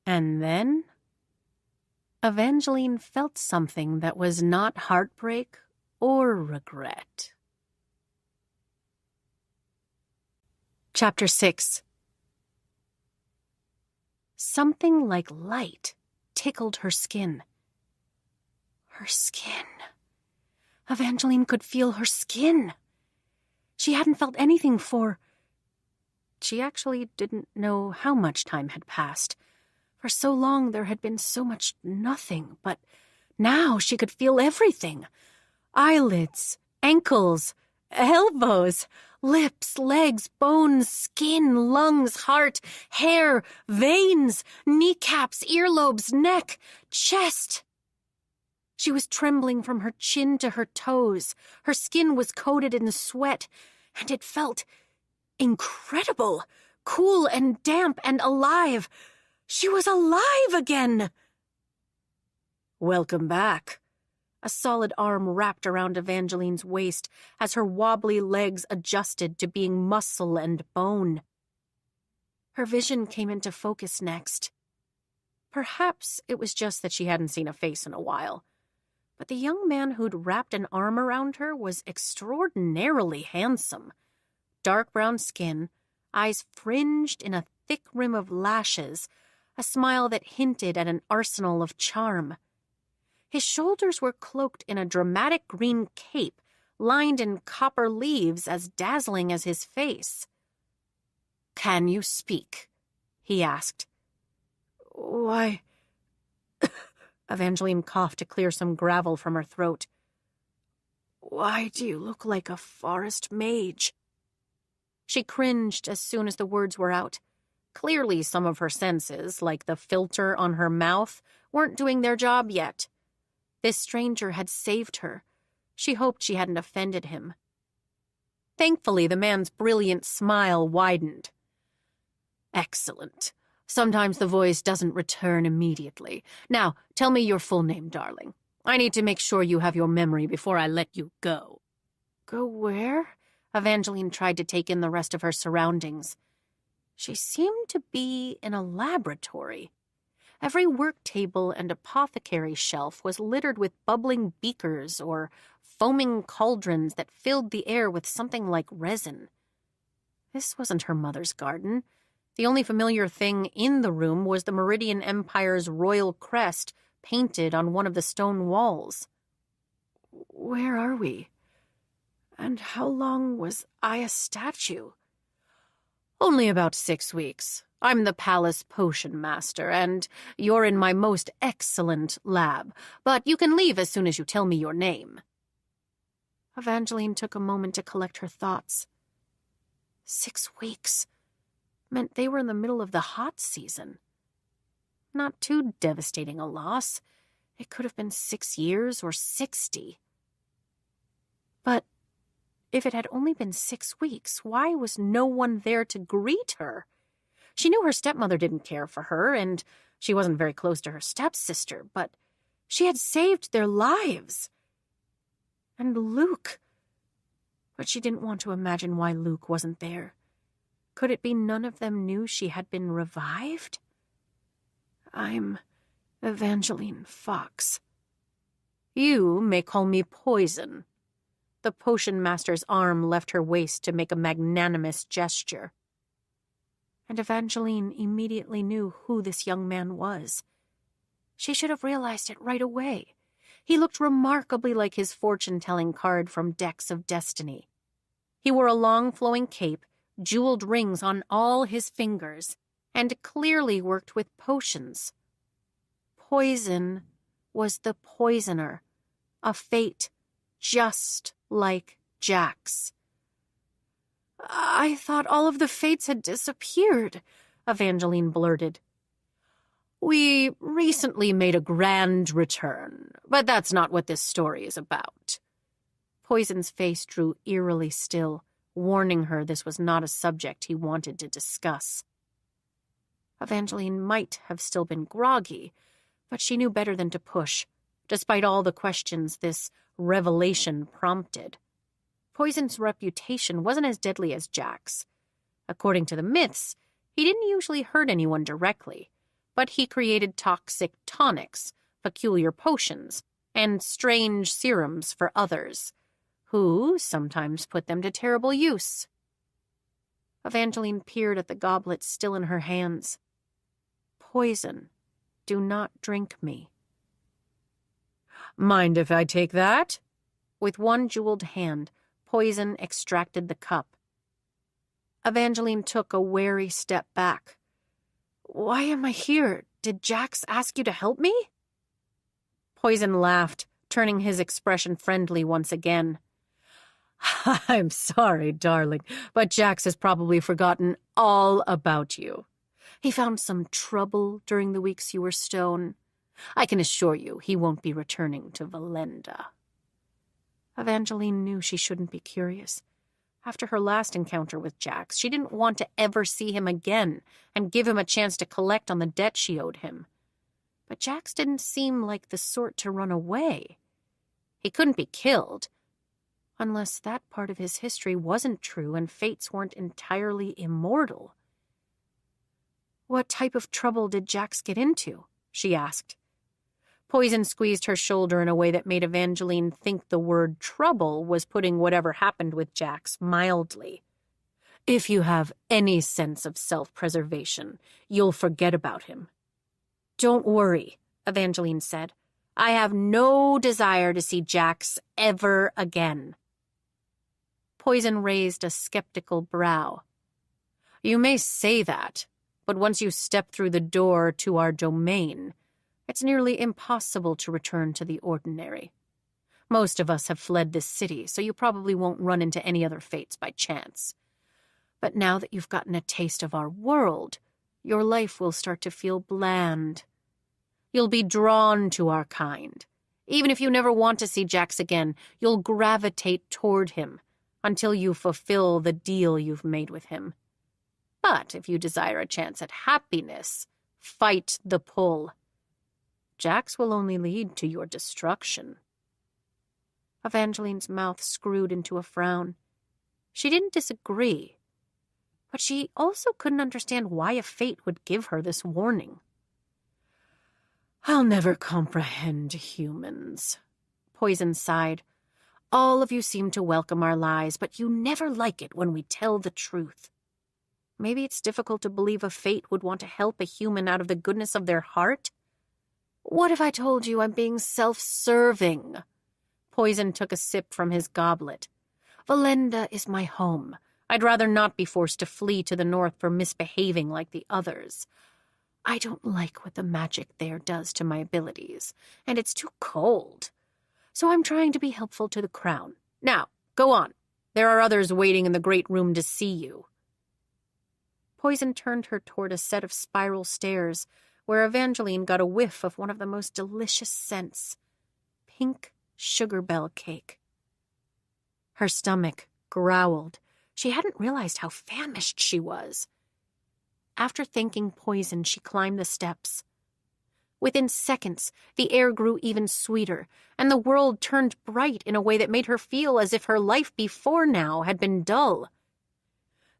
And then Evangeline felt something that was not heartbreak or regret. Chapter 6. Something like light tickled her skin. Her skin. Evangeline could feel her skin. She hadn't felt anything for... She actually didn't know how much time had passed. For so long there had been so much nothing, but now she could feel everything. Eyelids, ankles, elbows, lips, legs, bones, skin, lungs, heart, hair, veins, kneecaps, earlobes, neck, chest. She was trembling from her chin to her toes. Her skin was coated in sweat, and it felt incredible, cool and damp and alive. She was alive again! Welcome back. A solid arm wrapped around Evangeline's waist as her wobbly legs adjusted to being muscle and bone. Her vision came into focus next. Perhaps it was just that she hadn't seen a face in a while, but the young man who'd wrapped an arm around her was extraordinarily handsome. Dark brown skin, eyes fringed in a thick rim of lashes, a smile that hinted at an arsenal of charm. His shoulders were cloaked in a dramatic green cape, lined in copper leaves as dazzling as his face. "Can you speak?" he asked. "Why..." Evangeline coughed to clear some gravel from her throat. "Why do you look like a forest mage?" She cringed as soon as the words were out. Clearly some of her senses, like the filter on her mouth, weren't doing their job yet. This stranger had saved her. She hoped she hadn't offended him. Thankfully, the man's brilliant smile widened. "Excellent. Sometimes the voice doesn't return immediately. Now, tell me your full name, darling. I need to make sure you have your memory before I let you go." "Go where?" Evangeline tried to take in the rest of her surroundings. She seemed to be in a laboratory. Every work table and apothecary shelf was littered with bubbling beakers or foaming cauldrons that filled the air with something like resin. This wasn't her mother's garden. The only familiar thing in the room was the Meridian Empire's royal crest painted on one of the stone walls. "Where are we? And how long was I a statue?" "Only about 6 weeks. I'm the palace potion master, and you're in my most excellent lab. But you can leave as soon as you tell me your name." Evangeline took a moment to collect her thoughts. 6 weeks meant they were in the middle of the hot season. Not too devastating a loss. It could have been 6 years or 60. But if it had only been 6 weeks, why was no one there to greet her? She knew her stepmother didn't care for her, and She wasn't very close to her stepsister, but she had saved their lives. And Luke. But she didn't want to imagine why Luke wasn't there. Could it be none of them knew she had been revived? I'm Evangeline Fox. You may call me Poison. The potion master's arm left her waist to make a magnanimous gesture. And Evangeline immediately knew who this young man was. She should have realized it right away. He looked remarkably like his fortune-telling card from Decks of Destiny. He wore a long flowing cape, jeweled rings on all his fingers, and clearly worked with potions. Poison was the poisoner, a fate just like Jack's. I thought all of the fates had disappeared, Evangeline blurted. We recently made a grand return, but that's not what this story is about. Poison's face drew eerily still, warning her this was not a subject he wanted to discuss. Evangeline might have still been groggy, but she knew better than to push, despite all the questions this revelation prompted. Poison's reputation wasn't as deadly as Jack's. According to the myths, he didn't usually hurt anyone directly, but he created toxic tonics, peculiar potions, and strange serums for others, who sometimes put them to terrible use. Evangeline peered at the goblet still in her hands. Poison, do not drink me. Mind if I take that? With one jeweled hand, Poison extracted the cup. Evangeline took a wary step back. Why am I here? Did Jax ask you to help me? Poison laughed, turning his expression friendly once again. I'm sorry, darling, but Jax has probably forgotten all about you. He found some trouble during the weeks you were stone. I can assure you he won't be returning to Valenda. Evangeline knew she shouldn't be curious. After her last encounter with Jax, she didn't want to ever see him again and give him a chance to collect on the debt she owed him. But Jax didn't seem like the sort to run away. He couldn't be killed, unless that part of his history wasn't true and fates weren't entirely immortal. What type of trouble did Jax get into? She asked. Poison squeezed her shoulder in a way that made Evangeline think the word trouble was putting whatever happened with Jax mildly. If you have any sense of self-preservation, you'll forget about him. Don't worry, Evangeline said. I have no desire to see Jax ever again. Poison raised a skeptical brow. You may say that, but once you step through the door to our domain, it's nearly impossible to return to the ordinary. Most of us have fled this city, so you probably won't run into any other fates by chance. But now that you've gotten a taste of our world, your life will start to feel bland. You'll be drawn to our kind. Even if you never want to see Jax again, you'll gravitate toward him until you fulfill the deal you've made with him. But if you desire a chance at happiness, fight the pull. Jax will only lead to your destruction. Evangeline's mouth screwed into a frown. She didn't disagree, but she also couldn't understand why a fate would give her this warning. I'll never comprehend humans, Poison sighed. All of you seem to welcome our lies, but you never like it when we tell the truth. Maybe it's difficult to believe a fate would want to help a human out of the goodness of their heart? What if I told you I'm being self-serving? Poison took a sip from his goblet. Valenda is my home. I'd rather not be forced to flee to the north for misbehaving like the others. I don't like what the magic there does to my abilities, and it's too cold. So I'm trying to be helpful to the crown. Now, go on. There are others waiting in the great room to see you. Poison turned her toward a set of spiral stairs, where Evangeline got a whiff of one of the most delicious scents, pink sugar bell cake. Her stomach growled. She hadn't realized how famished she was. After thanking Poison, she climbed the steps. Within seconds, the air grew even sweeter, and the world turned bright in a way that made her feel as if her life before now had been dull.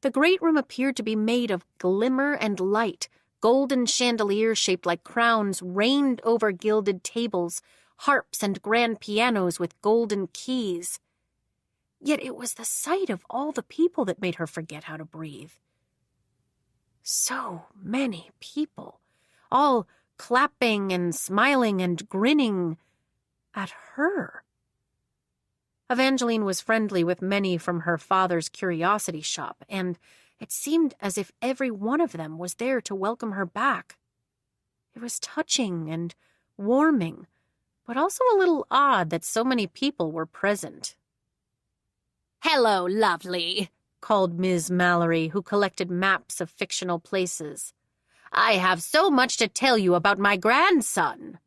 The great room appeared to be made of glimmer and light. Golden chandeliers shaped like crowns reigned over gilded tables, harps and grand pianos with golden keys. Yet it was the sight of all the people that made her forget how to breathe. So many people, all clapping and smiling and grinning at her. Evangeline was friendly with many from her father's curiosity shop, and it seemed as if every one of them was there to welcome her back. It was touching and warming, but also a little odd that so many people were present. "Hello, lovely," called Ms. Mallory, who collected maps of fictional places. "I have so much to tell you about my grandson."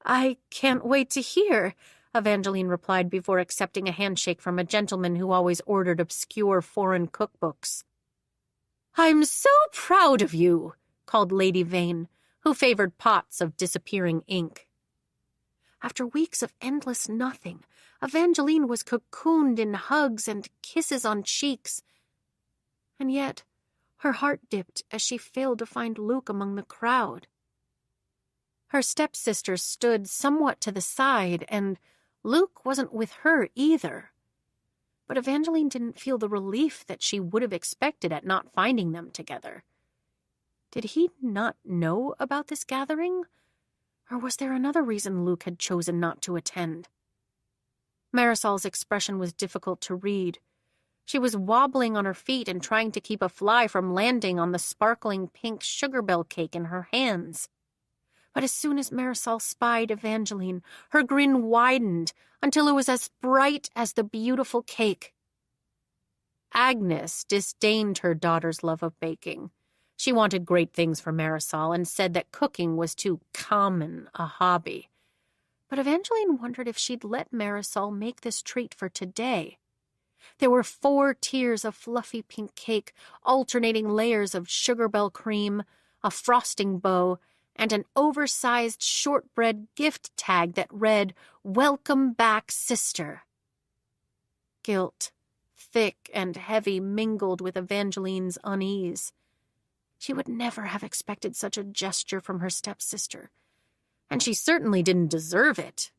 "I can't wait to hear," Evangeline replied before accepting a handshake from a gentleman who always ordered obscure foreign cookbooks. "I'm so proud of you," called Lady Vane, who favored pots of disappearing ink. After weeks of endless nothing, Evangeline was cocooned in hugs and kisses on cheeks. And yet, her heart dipped as she failed to find Luke among the crowd. Her stepsister stood somewhat to the side, and Luke wasn't with her either. But Evangeline didn't feel the relief that she would have expected at not finding them together. Did he not know about this gathering? Or was there another reason Luke had chosen not to attend? Marisol's expression was difficult to read. She was wobbling on her feet and trying to keep a fly from landing on the sparkling pink sugar bell cake in her hands. But as soon as Marisol spied Evangeline, her grin widened until it was as bright as the beautiful cake. Agnes disdained her daughter's love of baking. She wanted great things for Marisol and said that cooking was too common a hobby. But Evangeline wondered if she'd let Marisol make this treat for today. There were 4 tiers of fluffy pink cake, alternating layers of sugar bell cream, a frosting bow, and an oversized shortbread gift tag that read, "Welcome back, sister." Guilt, thick and heavy, mingled with Evangeline's unease. She would never have expected such a gesture from her stepsister, and she certainly didn't deserve it.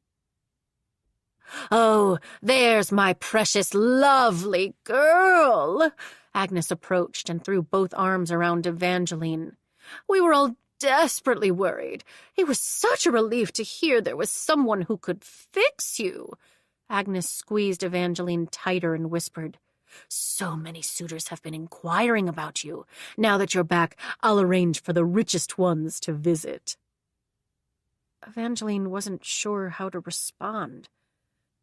"Oh, there's my precious, lovely girl." Agnes approached and threw both arms around Evangeline. "We were all desperately worried. It was such a relief to hear there was someone who could fix you." Agnes squeezed Evangeline tighter and whispered, "So many suitors have been inquiring about you. Now that you're back, I'll arrange for the richest ones to visit." Evangeline wasn't sure how to respond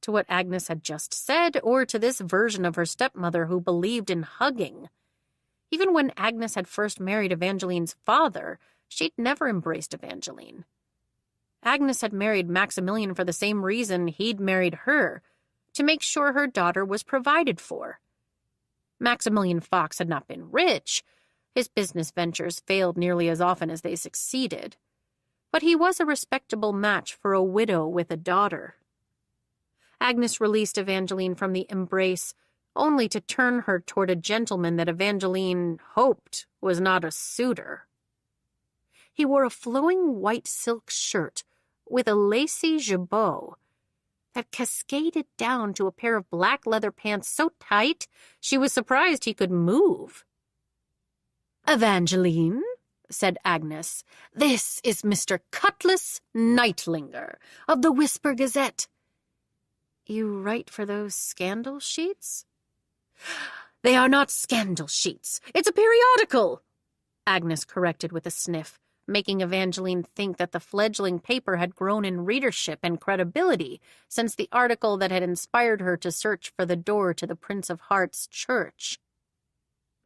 to what Agnes had just said, or to this version of her stepmother who believed in hugging. Even when Agnes had first married Evangeline's father, she'd never embraced Evangeline. Agnes had married Maximilian for the same reason he'd married her, to make sure her daughter was provided for. Maximilian Fox had not been rich. His business ventures failed nearly as often as they succeeded. But he was a respectable match for a widow with a daughter. Agnes released Evangeline from the embrace, only to turn her toward a gentleman that Evangeline hoped was not a suitor. He wore a flowing white silk shirt with a lacy jabot that cascaded down to a pair of black leather pants so tight she was surprised he could move. "Evangeline," said Agnes, "this is Mr. Cutlass Nightlinger of the Whisper Gazette." "You write for those scandal sheets?" "They are not scandal sheets. It's a periodical," Agnes corrected with a sniff, making Evangeline think that the fledgling paper had grown in readership and credibility since the article that had inspired her to search for the door to the Prince of Hearts church.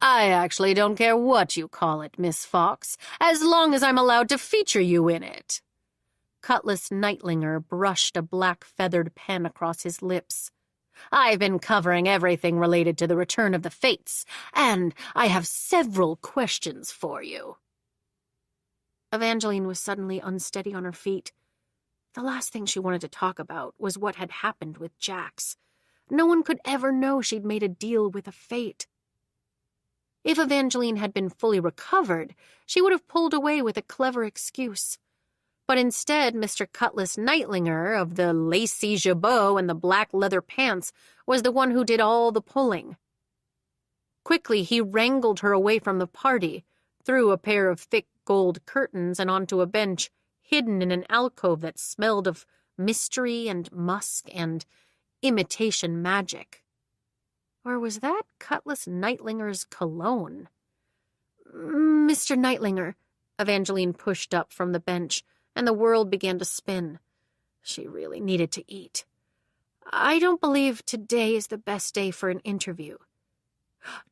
"I actually don't care what you call it, Miss Fox, as long as I'm allowed to feature you in it." Cutlass Nightlinger brushed a black feathered pen across his lips. "I've been covering everything related to the return of the Fates, and I have several questions for you." Evangeline was suddenly unsteady on her feet. The last thing she wanted to talk about was what had happened with Jax. No one could ever know she'd made a deal with a fate. If Evangeline had been fully recovered, she would have pulled away with a clever excuse. But instead, Mr. Cutlass Nightlinger of the lacy jabot and the black leather pants was the one who did all the pulling. Quickly, he wrangled her away from the party, through a pair of thick gold curtains and onto a bench, hidden in an alcove that smelled of mystery and musk and imitation magic. Or was that Cutlass Nightlinger's cologne? Mr. Nightlinger, Evangeline pushed up from the bench, and the world began to spin. She really needed to eat. I don't believe today is the best day for an interview.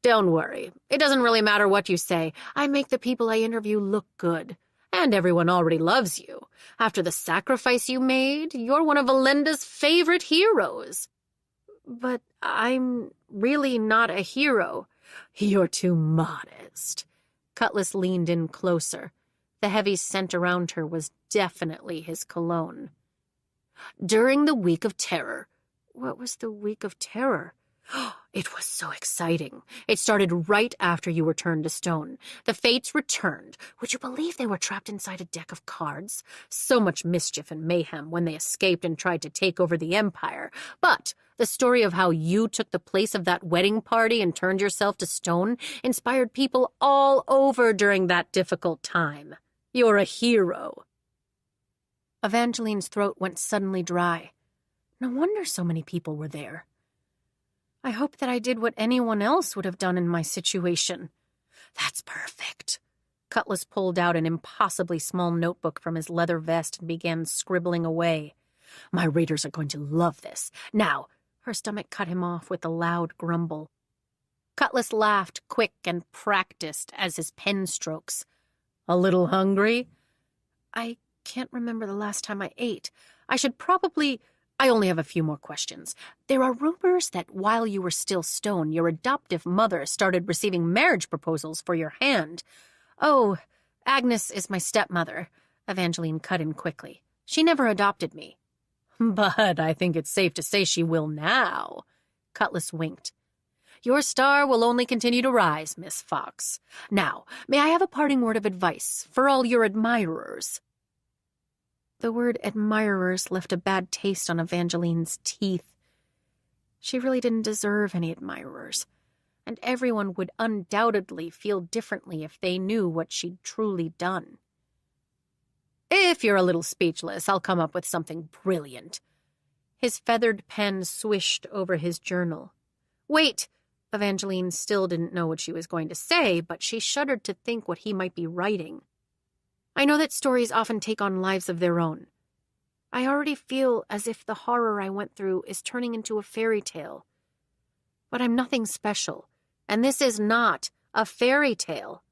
Don't worry. It doesn't really matter what you say. I make the people I interview look good. And everyone already loves you. After the sacrifice you made, you're one of Valenda's favorite heroes. But I'm really not a hero. You're too modest. Cutlass leaned in closer. The heavy scent around her was definitely his cologne. During the Week of Terror. What was the Week of Terror? It was so exciting. It started right after you were turned to stone. The Fates returned. Would you believe they were trapped inside a deck of cards? So much mischief and mayhem when they escaped and tried to take over the Empire. But the story of how you took the place of that wedding party and turned yourself to stone inspired people all over during that difficult time. You're a hero. Evangeline's throat went suddenly dry. No wonder so many people were there. I hope that I did what anyone else would have done in my situation. That's perfect. Cutlass pulled out an impossibly small notebook from his leather vest and began scribbling away. My readers are going to love this. Now, her stomach cut him off with a loud grumble. Cutlass laughed quick and practiced as his pen strokes. A little hungry? I can't remember the last time I ate. I only have a few more questions. There are rumors that while you were still stone, your adoptive mother started receiving marriage proposals for your hand. Oh, Agnes is my stepmother, Evangeline cut in quickly. She never adopted me. But I think it's safe to say she will now. Cutlass winked. Your star will only continue to rise, Miss Fox. Now, may I have a parting word of advice for all your admirers? The word admirers left a bad taste on Evangeline's teeth. She really didn't deserve any admirers, and everyone would undoubtedly feel differently if they knew what she'd truly done. If you're a little speechless, I'll come up with something brilliant. His feathered pen swished over his journal. Wait! Evangeline still didn't know what she was going to say, but she shuddered to think what he might be writing. I know that stories often take on lives of their own. I already feel as if the horror I went through is turning into a fairy tale. But I'm nothing special, and this is not a fairy tale.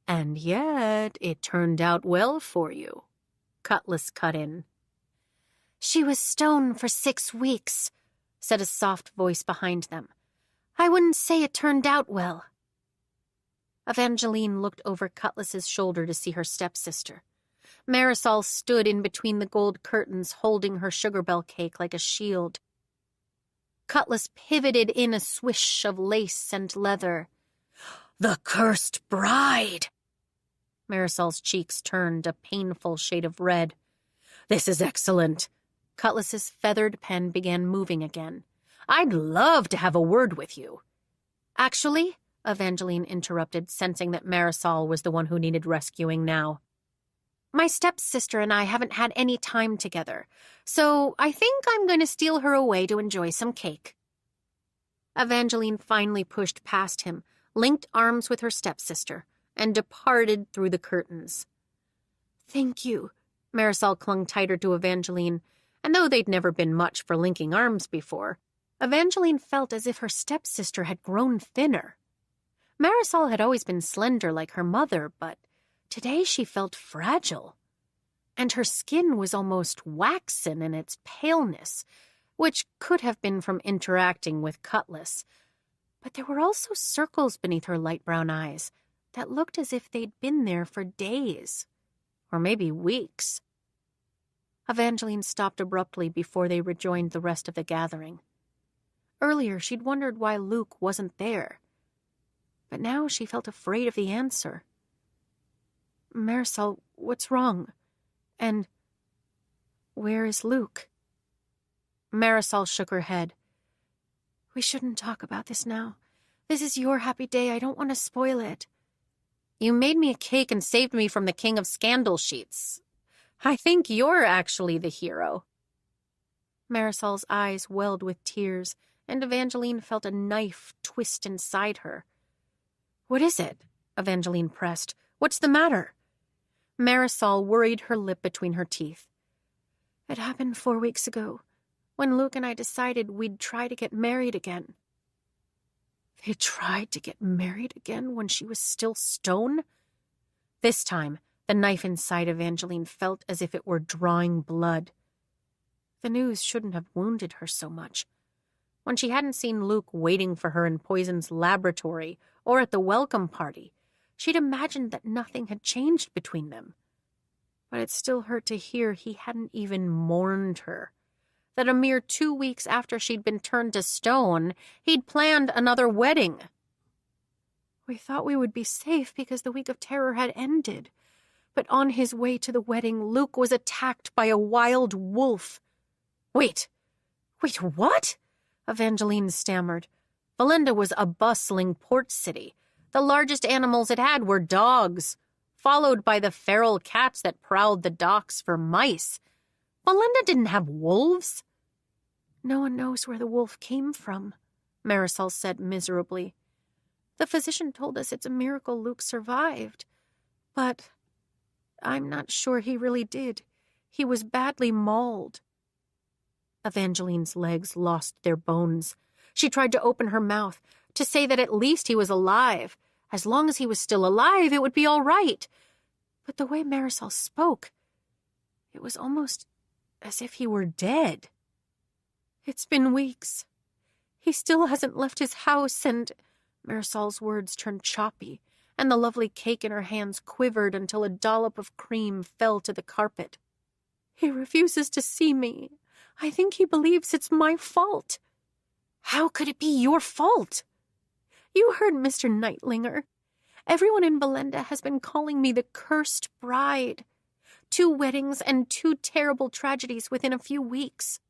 And yet it turned out well for you, Cutlass cut in. She was stone for 6 weeks, said a soft voice behind them. I wouldn't say it turned out well. Evangeline looked over Cutlass's shoulder to see her stepsister. Marisol stood in between the gold curtains, holding her sugar bell cake like a shield. Cutlass pivoted in a swish of lace and leather. The cursed bride! Marisol's cheeks turned a painful shade of red. This is excellent. Cutlass's feathered pen began moving again. I'd love to have a word with you. Actually, Evangeline interrupted, sensing that Marisol was the one who needed rescuing now. My stepsister and I haven't had any time together, so I think I'm going to steal her away to enjoy some cake. Evangeline finally pushed past him, linked arms with her stepsister, and departed through the curtains. Thank you. Marisol clung tighter to Evangeline, and though they'd never been much for linking arms before, Evangeline felt as if her stepsister had grown thinner. Marisol had always been slender like her mother, but today she felt fragile. And her skin was almost waxen in its paleness, which could have been from interacting with Cutlass. But there were also circles beneath her light brown eyes that looked as if they'd been there for days. Or maybe weeks. Evangeline stopped abruptly before they rejoined the rest of the gathering. Earlier, she'd wondered why Luke wasn't there. But now she felt afraid of the answer. Marisol, what's wrong? And where is Luke? Marisol shook her head. We shouldn't talk about this now. This is your happy day. I don't want to spoil it. You made me a cake and saved me from the king of scandal sheets. I think you're actually the hero. Marisol's eyes welled with tears, and Evangeline felt a knife twist inside her. What is it? Evangeline pressed. What's the matter? Marisol worried her lip between her teeth. It happened 4 weeks ago, when Luke and I decided we'd try to get married again. They tried to get married again when she was still stone? This time, the knife inside Evangeline felt as if it were drawing blood. The news shouldn't have wounded her so much. When she hadn't seen Luke waiting for her in Poison's laboratory or at the welcome party, she'd imagined that nothing had changed between them. But it still hurt to hear he hadn't even mourned her. That a mere 2 weeks after she'd been turned to stone, he'd planned another wedding. We thought we would be safe because the week of terror had ended. But on his way to the wedding, Luke was attacked by a wild wolf. Wait, what? Evangeline stammered. Valinda was a bustling port city. The largest animals it had were dogs, followed by the feral cats that prowled the docks for mice. Valinda didn't have wolves. No one knows where the wolf came from, Marisol said miserably. The physician told us it's a miracle Luke survived. But I'm not sure he really did. He was badly mauled. Evangeline's legs lost their bones. She tried to open her mouth, to say that at least he was alive. As long as he was still alive, it would be all right. But the way Marisol spoke, it was almost as if he were dead. It's been weeks. He still hasn't left his house, and Marisol's words turned choppy, and the lovely cake in her hands quivered until a dollop of cream fell to the carpet. He refuses to see me. I think he believes it's my fault. How could it be your fault? You heard Mr. Nightlinger. Everyone in Belenda has been calling me the cursed bride. 2 weddings and 2 terrible tragedies within a few weeks.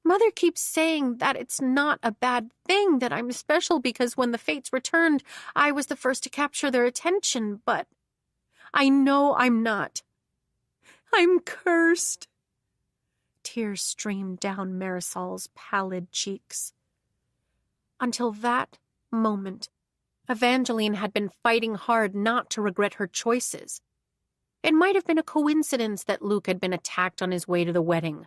Mother keeps saying that it's not a bad thing, that I'm special because when the fates returned, I was the first to capture their attention, but I know I'm not. I'm cursed. Tears streamed down Marisol's pallid cheeks. Until that moment, Evangeline had been fighting hard not to regret her choices. It might have been a coincidence that Luke had been attacked on his way to the wedding,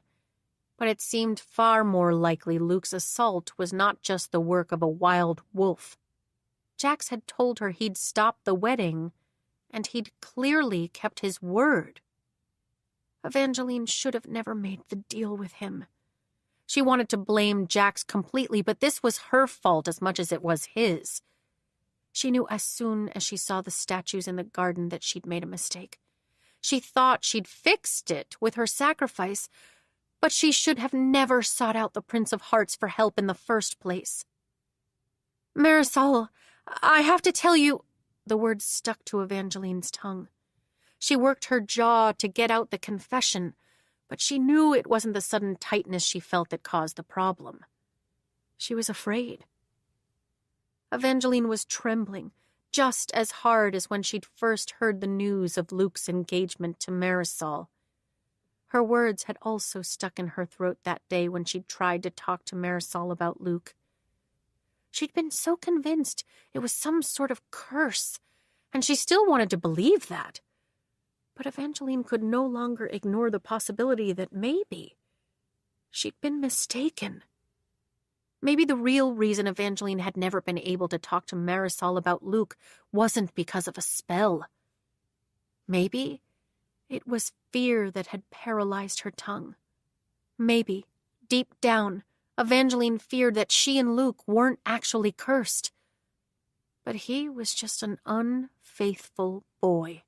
but it seemed far more likely Luke's assault was not just the work of a wild wolf. Jax had told her he'd stop the wedding, and he'd clearly kept his word. Evangeline should have never made the deal with him. She wanted to blame Jax completely, but this was her fault as much as it was his. She knew as soon as she saw the statues in the garden that she'd made a mistake. She thought she'd fixed it with her sacrifice, but she should have never sought out the Prince of Hearts for help in the first place. Marisol, I have to tell you... The words stuck to Evangeline's tongue. She worked her jaw to get out the confession, but she knew it wasn't the sudden tightness she felt that caused the problem. She was afraid. Evangeline was trembling, just as hard as when she'd first heard the news of Luke's engagement to Marisol. Her words had also stuck in her throat that day when she'd tried to talk to Marisol about Luke. She'd been so convinced it was some sort of curse, and she still wanted to believe that. But Evangeline could no longer ignore the possibility that maybe she'd been mistaken. Maybe the real reason Evangeline had never been able to talk to Marisol about Luke wasn't because of a spell. Maybe it was fear that had paralyzed her tongue. Maybe, deep down, Evangeline feared that she and Luke weren't actually cursed. But he was just an unfaithful boy.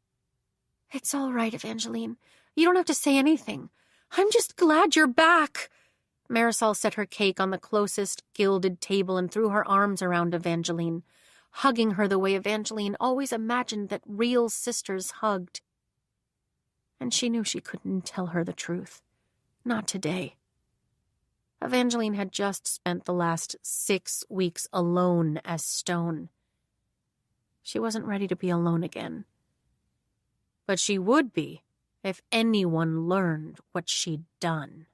It's all right, Evangeline. You don't have to say anything. I'm just glad you're back. Marisol set her cake on the closest gilded table and threw her arms around Evangeline, hugging her the way Evangeline always imagined that real sisters hugged. And she knew she couldn't tell her the truth. Not today. Evangeline had just spent the last 6 weeks alone as Stone. She wasn't ready to be alone again. But she would be if anyone learned what she'd done.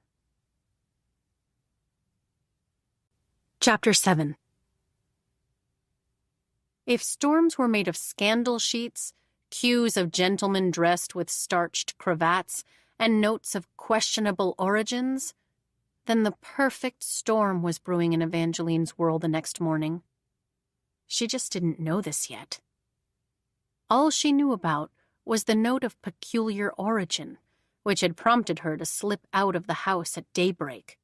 Chapter 7. If storms were made of scandal sheets, cues of gentlemen dressed with starched cravats, and notes of questionable origins, then the perfect storm was brewing in Evangeline's world the next morning. She just didn't know this yet. All she knew about was the note of peculiar origin, which had prompted her to slip out of the house at daybreak.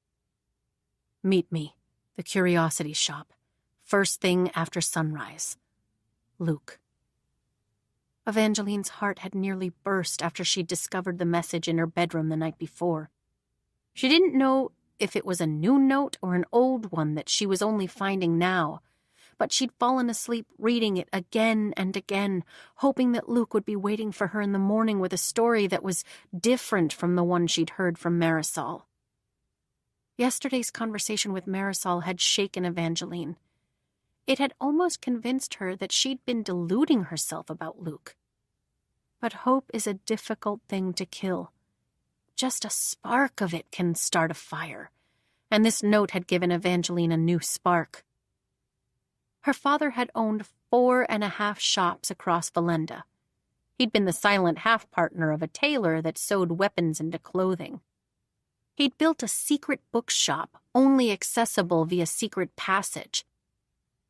Meet me, the curiosity shop, first thing after sunrise. Luke. Evangeline's heart had nearly burst after she'd discovered the message in her bedroom the night before. She didn't know if it was a new note or an old one that she was only finding now, but she'd fallen asleep reading it again and again, hoping that Luke would be waiting for her in the morning with a story that was different from the one she'd heard from Marisol. Yesterday's conversation with Marisol had shaken Evangeline. It had almost convinced her that she'd been deluding herself about Luke. But hope is a difficult thing to kill. Just a spark of it can start a fire, and this note had given Evangeline a new spark. Her father had owned 4.5 shops across Valenda. He'd been the silent half-partner of a tailor that sewed weapons into clothing. He'd built a secret bookshop, only accessible via secret passage.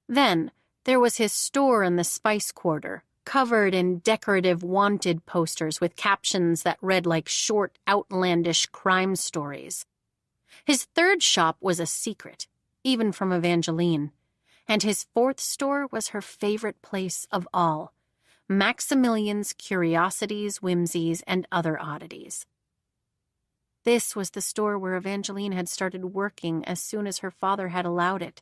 Then there was his store in the Spice Quarter, covered in decorative wanted posters with captions that read like short, outlandish crime stories. His third shop was a secret, even from Evangeline, and his fourth store was her favorite place of all, Maximilian's Curiosities, Whimsies, and Other Oddities. This was the store where Evangeline had started working as soon as her father had allowed it.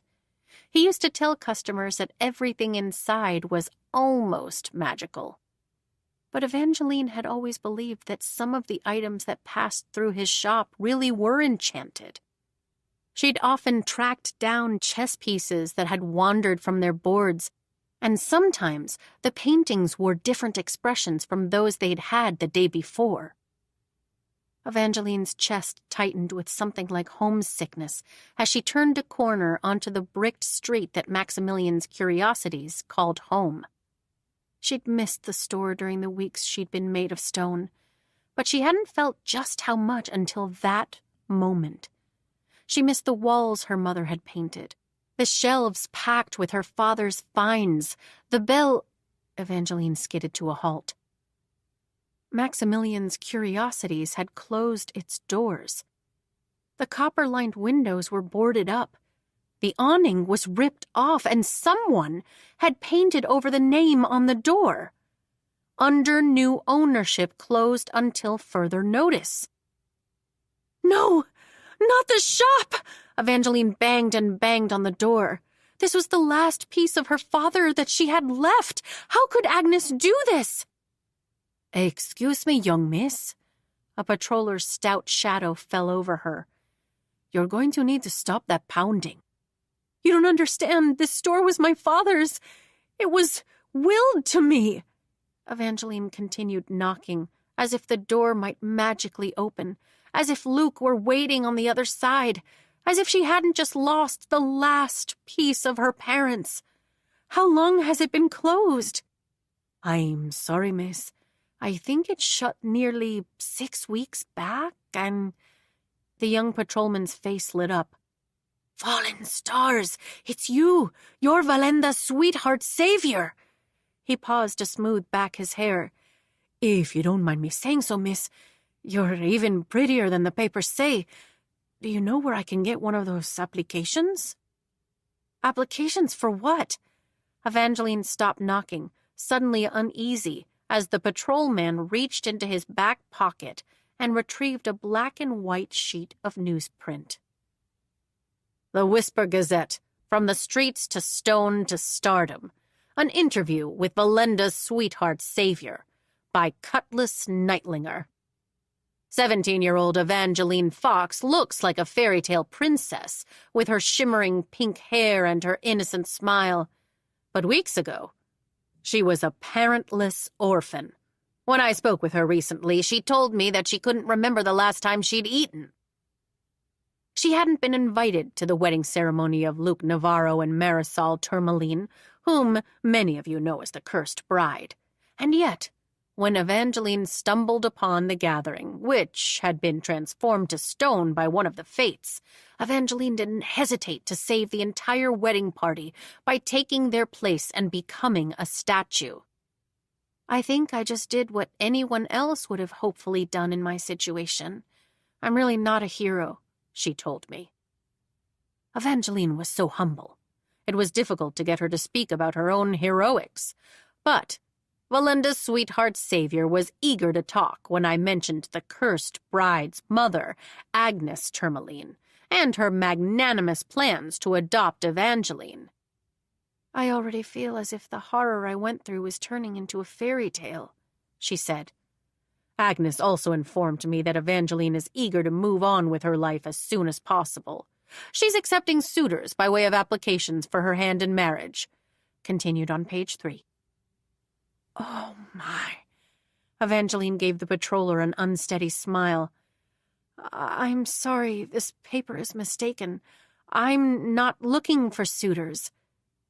He used to tell customers that everything inside was almost magical. But Evangeline had always believed that some of the items that passed through his shop really were enchanted. She'd often tracked down chess pieces that had wandered from their boards, and sometimes the paintings wore different expressions from those they'd had the day before. Evangeline's chest tightened with something like homesickness as she turned a corner onto the bricked street that Maximilian's Curiosities called home. She'd missed the store during the weeks she'd been made of stone, but she hadn't felt just how much until that moment. She missed the walls her mother had painted, the shelves packed with her father's finds, the bell— Evangeline skidded to a halt. Maximilian's Curiosities had closed its doors. The copper-lined windows were boarded up. The awning was ripped off, and someone had painted over the name on the door. Under new ownership, closed until further notice. No, not the shop! Evangeline banged and banged on the door. This was the last piece of her father that she had left. How could Agnes do this? Excuse me, young miss. A patroller's stout shadow fell over her. You're going to need to stop that pounding. You don't understand. This store was my father's. It was willed to me. Evangeline continued knocking, as if the door might magically open, as if Luke were waiting on the other side, as if she hadn't just lost the last piece of her parents. How long has it been closed? I'm sorry, miss. I think it shut nearly 6 weeks back, and— The young patrolman's face lit up. Fallen stars! It's you! You're Valenda's sweetheart savior! He paused to smooth back his hair. If you don't mind me saying so, miss, you're even prettier than the papers say. Do you know where I can get one of those applications? Applications for what? Evangeline stopped knocking, suddenly uneasy, as the patrolman reached into his back pocket and retrieved a black and white sheet of newsprint. The Whisper Gazette, From the Streets to Stone to Stardom. An interview with Belinda's sweetheart savior, by Cutlass Nightlinger. 17-year-old Evangeline Fox looks like a fairy tale princess with her shimmering pink hair and her innocent smile. But weeks ago, she was a parentless orphan. When I spoke with her recently, she told me that she couldn't remember the last time she'd eaten. She hadn't been invited to the wedding ceremony of Luke Navarro and Marisol Tourmaline, whom many of you know as the cursed bride. And yet, when Evangeline stumbled upon the gathering, which had been transformed to stone by one of the fates, Evangeline didn't hesitate to save the entire wedding party by taking their place and becoming a statue. I think I just did what anyone else would have hopefully done in my situation. I'm really not a hero, she told me. Evangeline was so humble. It was difficult to get her to speak about her own heroics, but Belinda's sweetheart savior was eager to talk when I mentioned the cursed bride's mother, Agnes Tourmaline, and her magnanimous plans to adopt Evangeline. I already feel as if the horror I went through was turning into a fairy tale, she said. Agnes also informed me that Evangeline is eager to move on with her life as soon as possible. She's accepting suitors by way of applications for her hand in marriage. Continued on page 3. Oh, my. Evangeline gave the patroller an unsteady smile. I'm sorry, this paper is mistaken. I'm not looking for suitors.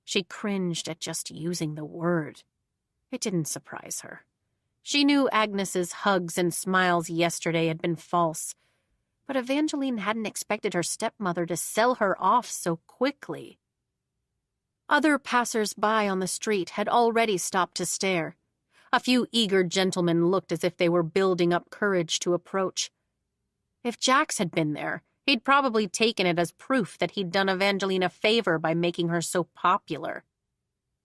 She cringed at just using the word. It didn't surprise her. She knew Agnes's hugs and smiles yesterday had been false, but Evangeline hadn't expected her stepmother to sell her off so quickly. Other passers-by on the street had already stopped to stare. A few eager gentlemen looked as if they were building up courage to approach. If Jax had been there, he'd probably taken it as proof that he'd done Evangeline a favor by making her so popular.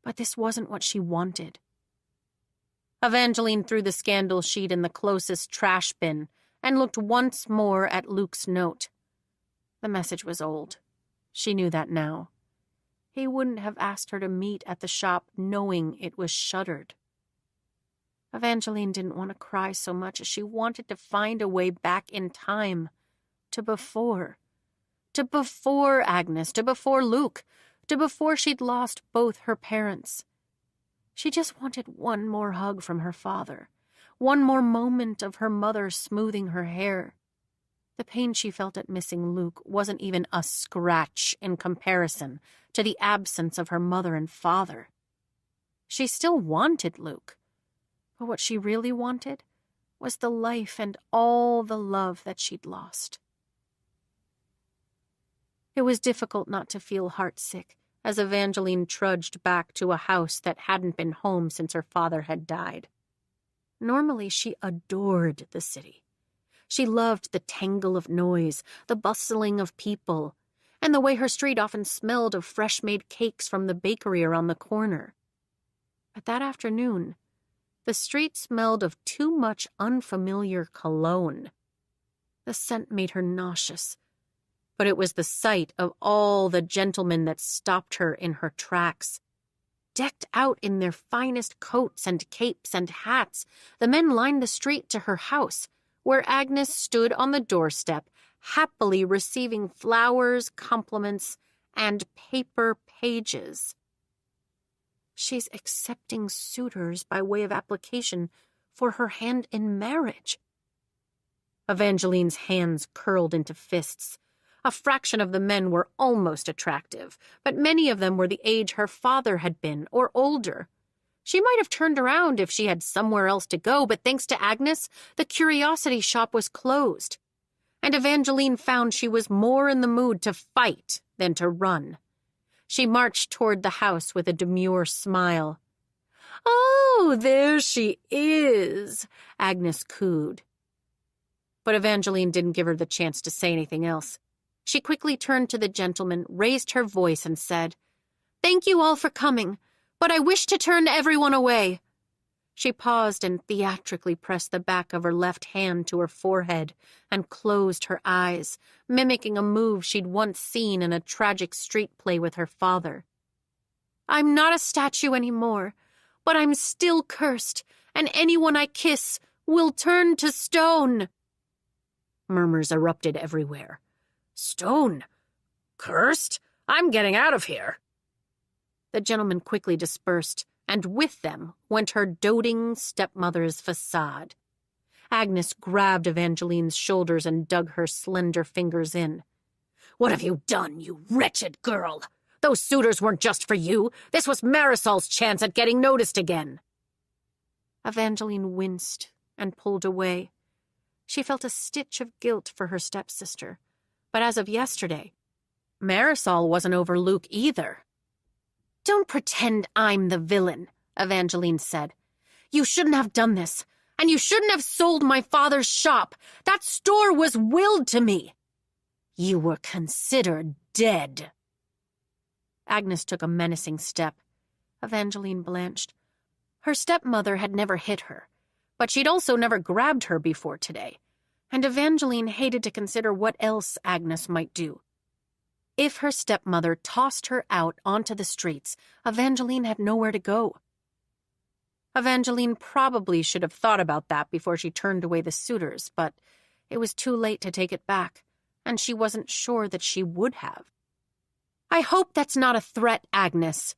But this wasn't what she wanted. Evangeline threw the scandal sheet in the closest trash bin and looked once more at Luke's note. The message was old. She knew that now. He wouldn't have asked her to meet at the shop knowing it was shuttered. Evangeline didn't want to cry so much as she wanted to find a way back in time, to before Agnes, to before Luke, to before she'd lost both her parents. She just wanted one more hug from her father, one more moment of her mother smoothing her hair. The pain she felt at missing Luke wasn't even a scratch in comparison to the absence of her mother and father. She still wanted Luke, but what she really wanted was the life and all the love that she'd lost. It was difficult not to feel heartsick as Evangeline trudged back to a house that hadn't been home since her father had died. Normally, she adored the city. She loved the tangle of noise, the bustling of people, and the way her street often smelled of fresh-made cakes from the bakery around the corner. But that afternoon, the street smelled of too much unfamiliar cologne. The scent made her nauseous, but it was the sight of all the gentlemen that stopped her in her tracks. Decked out in their finest coats and capes and hats, the men lined the street to her house, where Agnes stood on the doorstep, happily receiving flowers, compliments, and paper pages. She's accepting suitors by way of application for her hand in marriage. Evangeline's hands curled into fists. A fraction of the men were almost attractive, but many of them were the age her father had been, or older. She might have turned around if she had somewhere else to go, but thanks to Agnes, the curiosity shop was closed. And Evangeline found she was more in the mood to fight than to run. She marched toward the house with a demure smile. "Oh, there she is," Agnes cooed. But Evangeline didn't give her the chance to say anything else. She quickly turned to the gentleman, raised her voice, and said, "Thank you all for coming, but I wish to turn everyone away." She paused and theatrically pressed the back of her left hand to her forehead and closed her eyes, mimicking a move she'd once seen in a tragic street play with her father. "I'm not a statue anymore, but I'm still cursed, and anyone I kiss will turn to stone." Murmurs erupted everywhere. "Stone? Cursed? I'm getting out of here." The gentlemen quickly dispersed, and with them went her doting stepmother's facade. Agnes grabbed Evangeline's shoulders and dug her slender fingers in. "What have you done, you wretched girl? Those suitors weren't just for you. This was Marisol's chance at getting noticed again." Evangeline winced and pulled away. She felt a stitch of guilt for her stepsister, but as of yesterday, Marisol wasn't over Luke either. "Don't pretend I'm the villain," Evangeline said. "You shouldn't have done this, and you shouldn't have sold my father's shop. That store was willed to me. You were considered dead." Agnes took a menacing step. Evangeline blanched. Her stepmother had never hit her, but she'd also never grabbed her before today, and Evangeline hated to consider what else Agnes might do. If her stepmother tossed her out onto the streets, Evangeline had nowhere to go. Evangeline probably should have thought about that before she turned away the suitors, but it was too late to take it back, and she wasn't sure that she would have. "I hope that's not a threat, Agnes."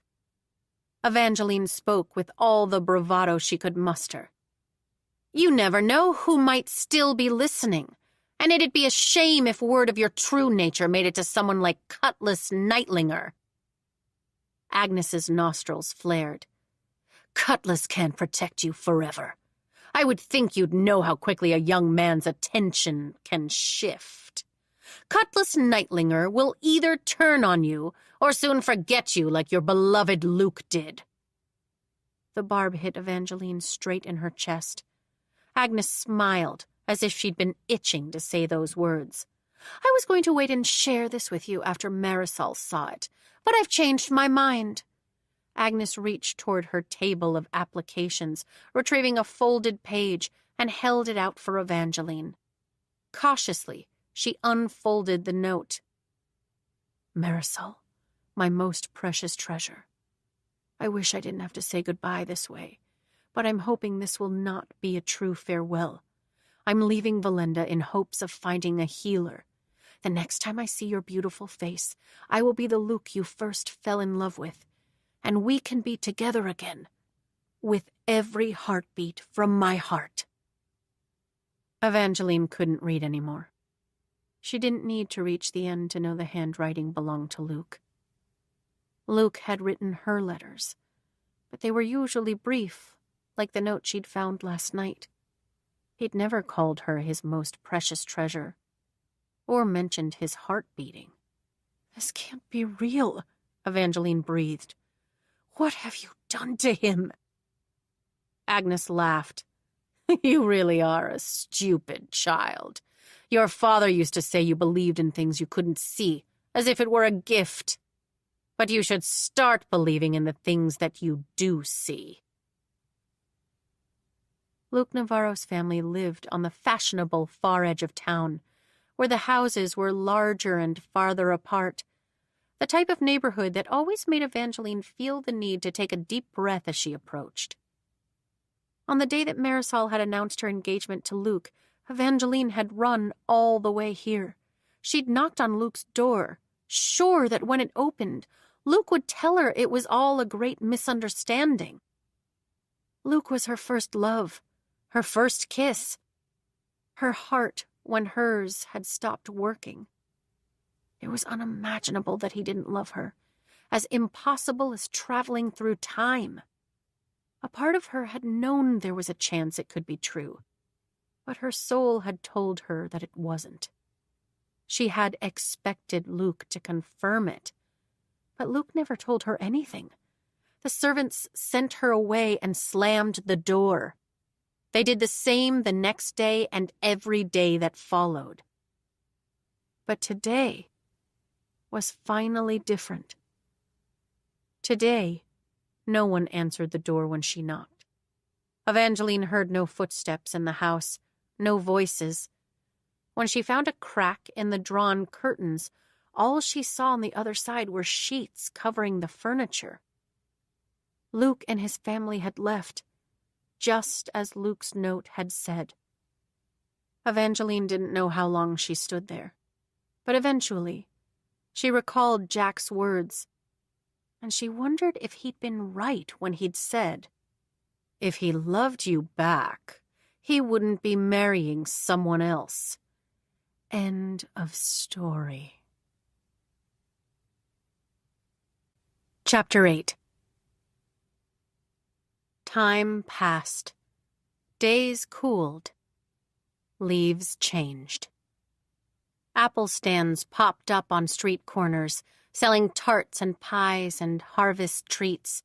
Evangeline spoke with all the bravado she could muster. "You never know who might still be listening, and it'd be a shame if word of your true nature made it to someone like Cutlass Nightlinger." Agnes's nostrils flared. "Cutlass can't protect you forever. I would think you'd know how quickly a young man's attention can shift. Cutlass Nightlinger will either turn on you or soon forget you like your beloved Luke did." The barb hit Evangeline straight in her chest. Agnes smiled, as if she'd been itching to say those words. "I was going to wait and share this with you after Marisol saw it, but I've changed my mind." Agnes reached toward her table of applications, retrieving a folded page, and held it out for Evangeline. Cautiously, she unfolded the note. "Marisol, my most precious treasure. I wish I didn't have to say goodbye this way, but I'm hoping this will not be a true farewell. I'm leaving Valenda in hopes of finding a healer. The next time I see your beautiful face, I will be the Luke you first fell in love with, and we can be together again, with every heartbeat from my heart." Evangeline couldn't read anymore. She didn't need to reach the end to know the handwriting belonged to Luke. Luke had written her letters, but they were usually brief, like the note she'd found last night. He'd never called her his most precious treasure, or mentioned his heart beating. "This can't be real," Evangeline breathed. "What have you done to him?" Agnes laughed. "You really are a stupid child. Your father used to say you believed in things you couldn't see, as if it were a gift. But you should start believing in the things that you do see." Luke Navarro's family lived on the fashionable far edge of town, where the houses were larger and farther apart, the type of neighborhood that always made Evangeline feel the need to take a deep breath as she approached. On the day that Marisol had announced her engagement to Luke, Evangeline had run all the way here. She'd knocked on Luke's door, sure that when it opened, Luke would tell her it was all a great misunderstanding. Luke was her first love, her first kiss, her heart when hers had stopped working. It was unimaginable that he didn't love her, as impossible as traveling through time. A part of her had known there was a chance it could be true, but her soul had told her that it wasn't. She had expected Luke to confirm it, but Luke never told her anything. The servants sent her away and slammed the door. They did the same the next day and every day that followed. But today was finally different. Today, no one answered the door when she knocked. Evangeline heard no footsteps in the house, no voices. When she found a crack in the drawn curtains, all she saw on the other side were sheets covering the furniture. Luke and his family had left, just as Luke's note had said. Evangeline didn't know how long she stood there, but eventually she recalled Jack's words, and she wondered if he'd been right when he'd said, "If he loved you back, he wouldn't be marrying someone else." End of story. Chapter 8. Time passed. Days cooled. Leaves changed. Apple stands popped up on street corners, selling tarts and pies and harvest treats.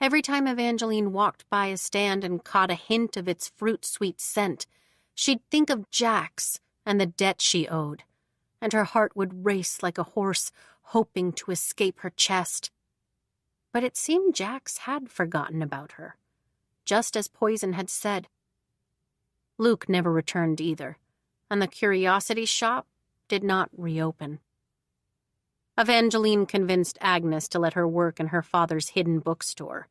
Every time Evangeline walked by a stand and caught a hint of its fruit-sweet scent, she'd think of Jack's and the debt she owed, and her heart would race like a horse hoping to escape her chest. But it seemed Jack's had forgotten about her, just as Poison had said. Luke never returned either, and the curiosity shop did not reopen. Evangeline convinced Agnes to let her work in her father's hidden bookstore.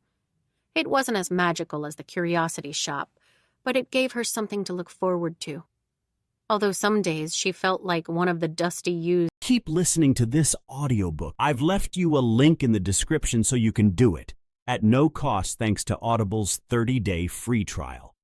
It wasn't as magical as the curiosity shop, but it gave her something to look forward to. Although some days she felt like one of the dusty used. Keep listening to this audiobook. I've left you a link in the description so you can do it, at no cost thanks to Audible's 30-day free trial.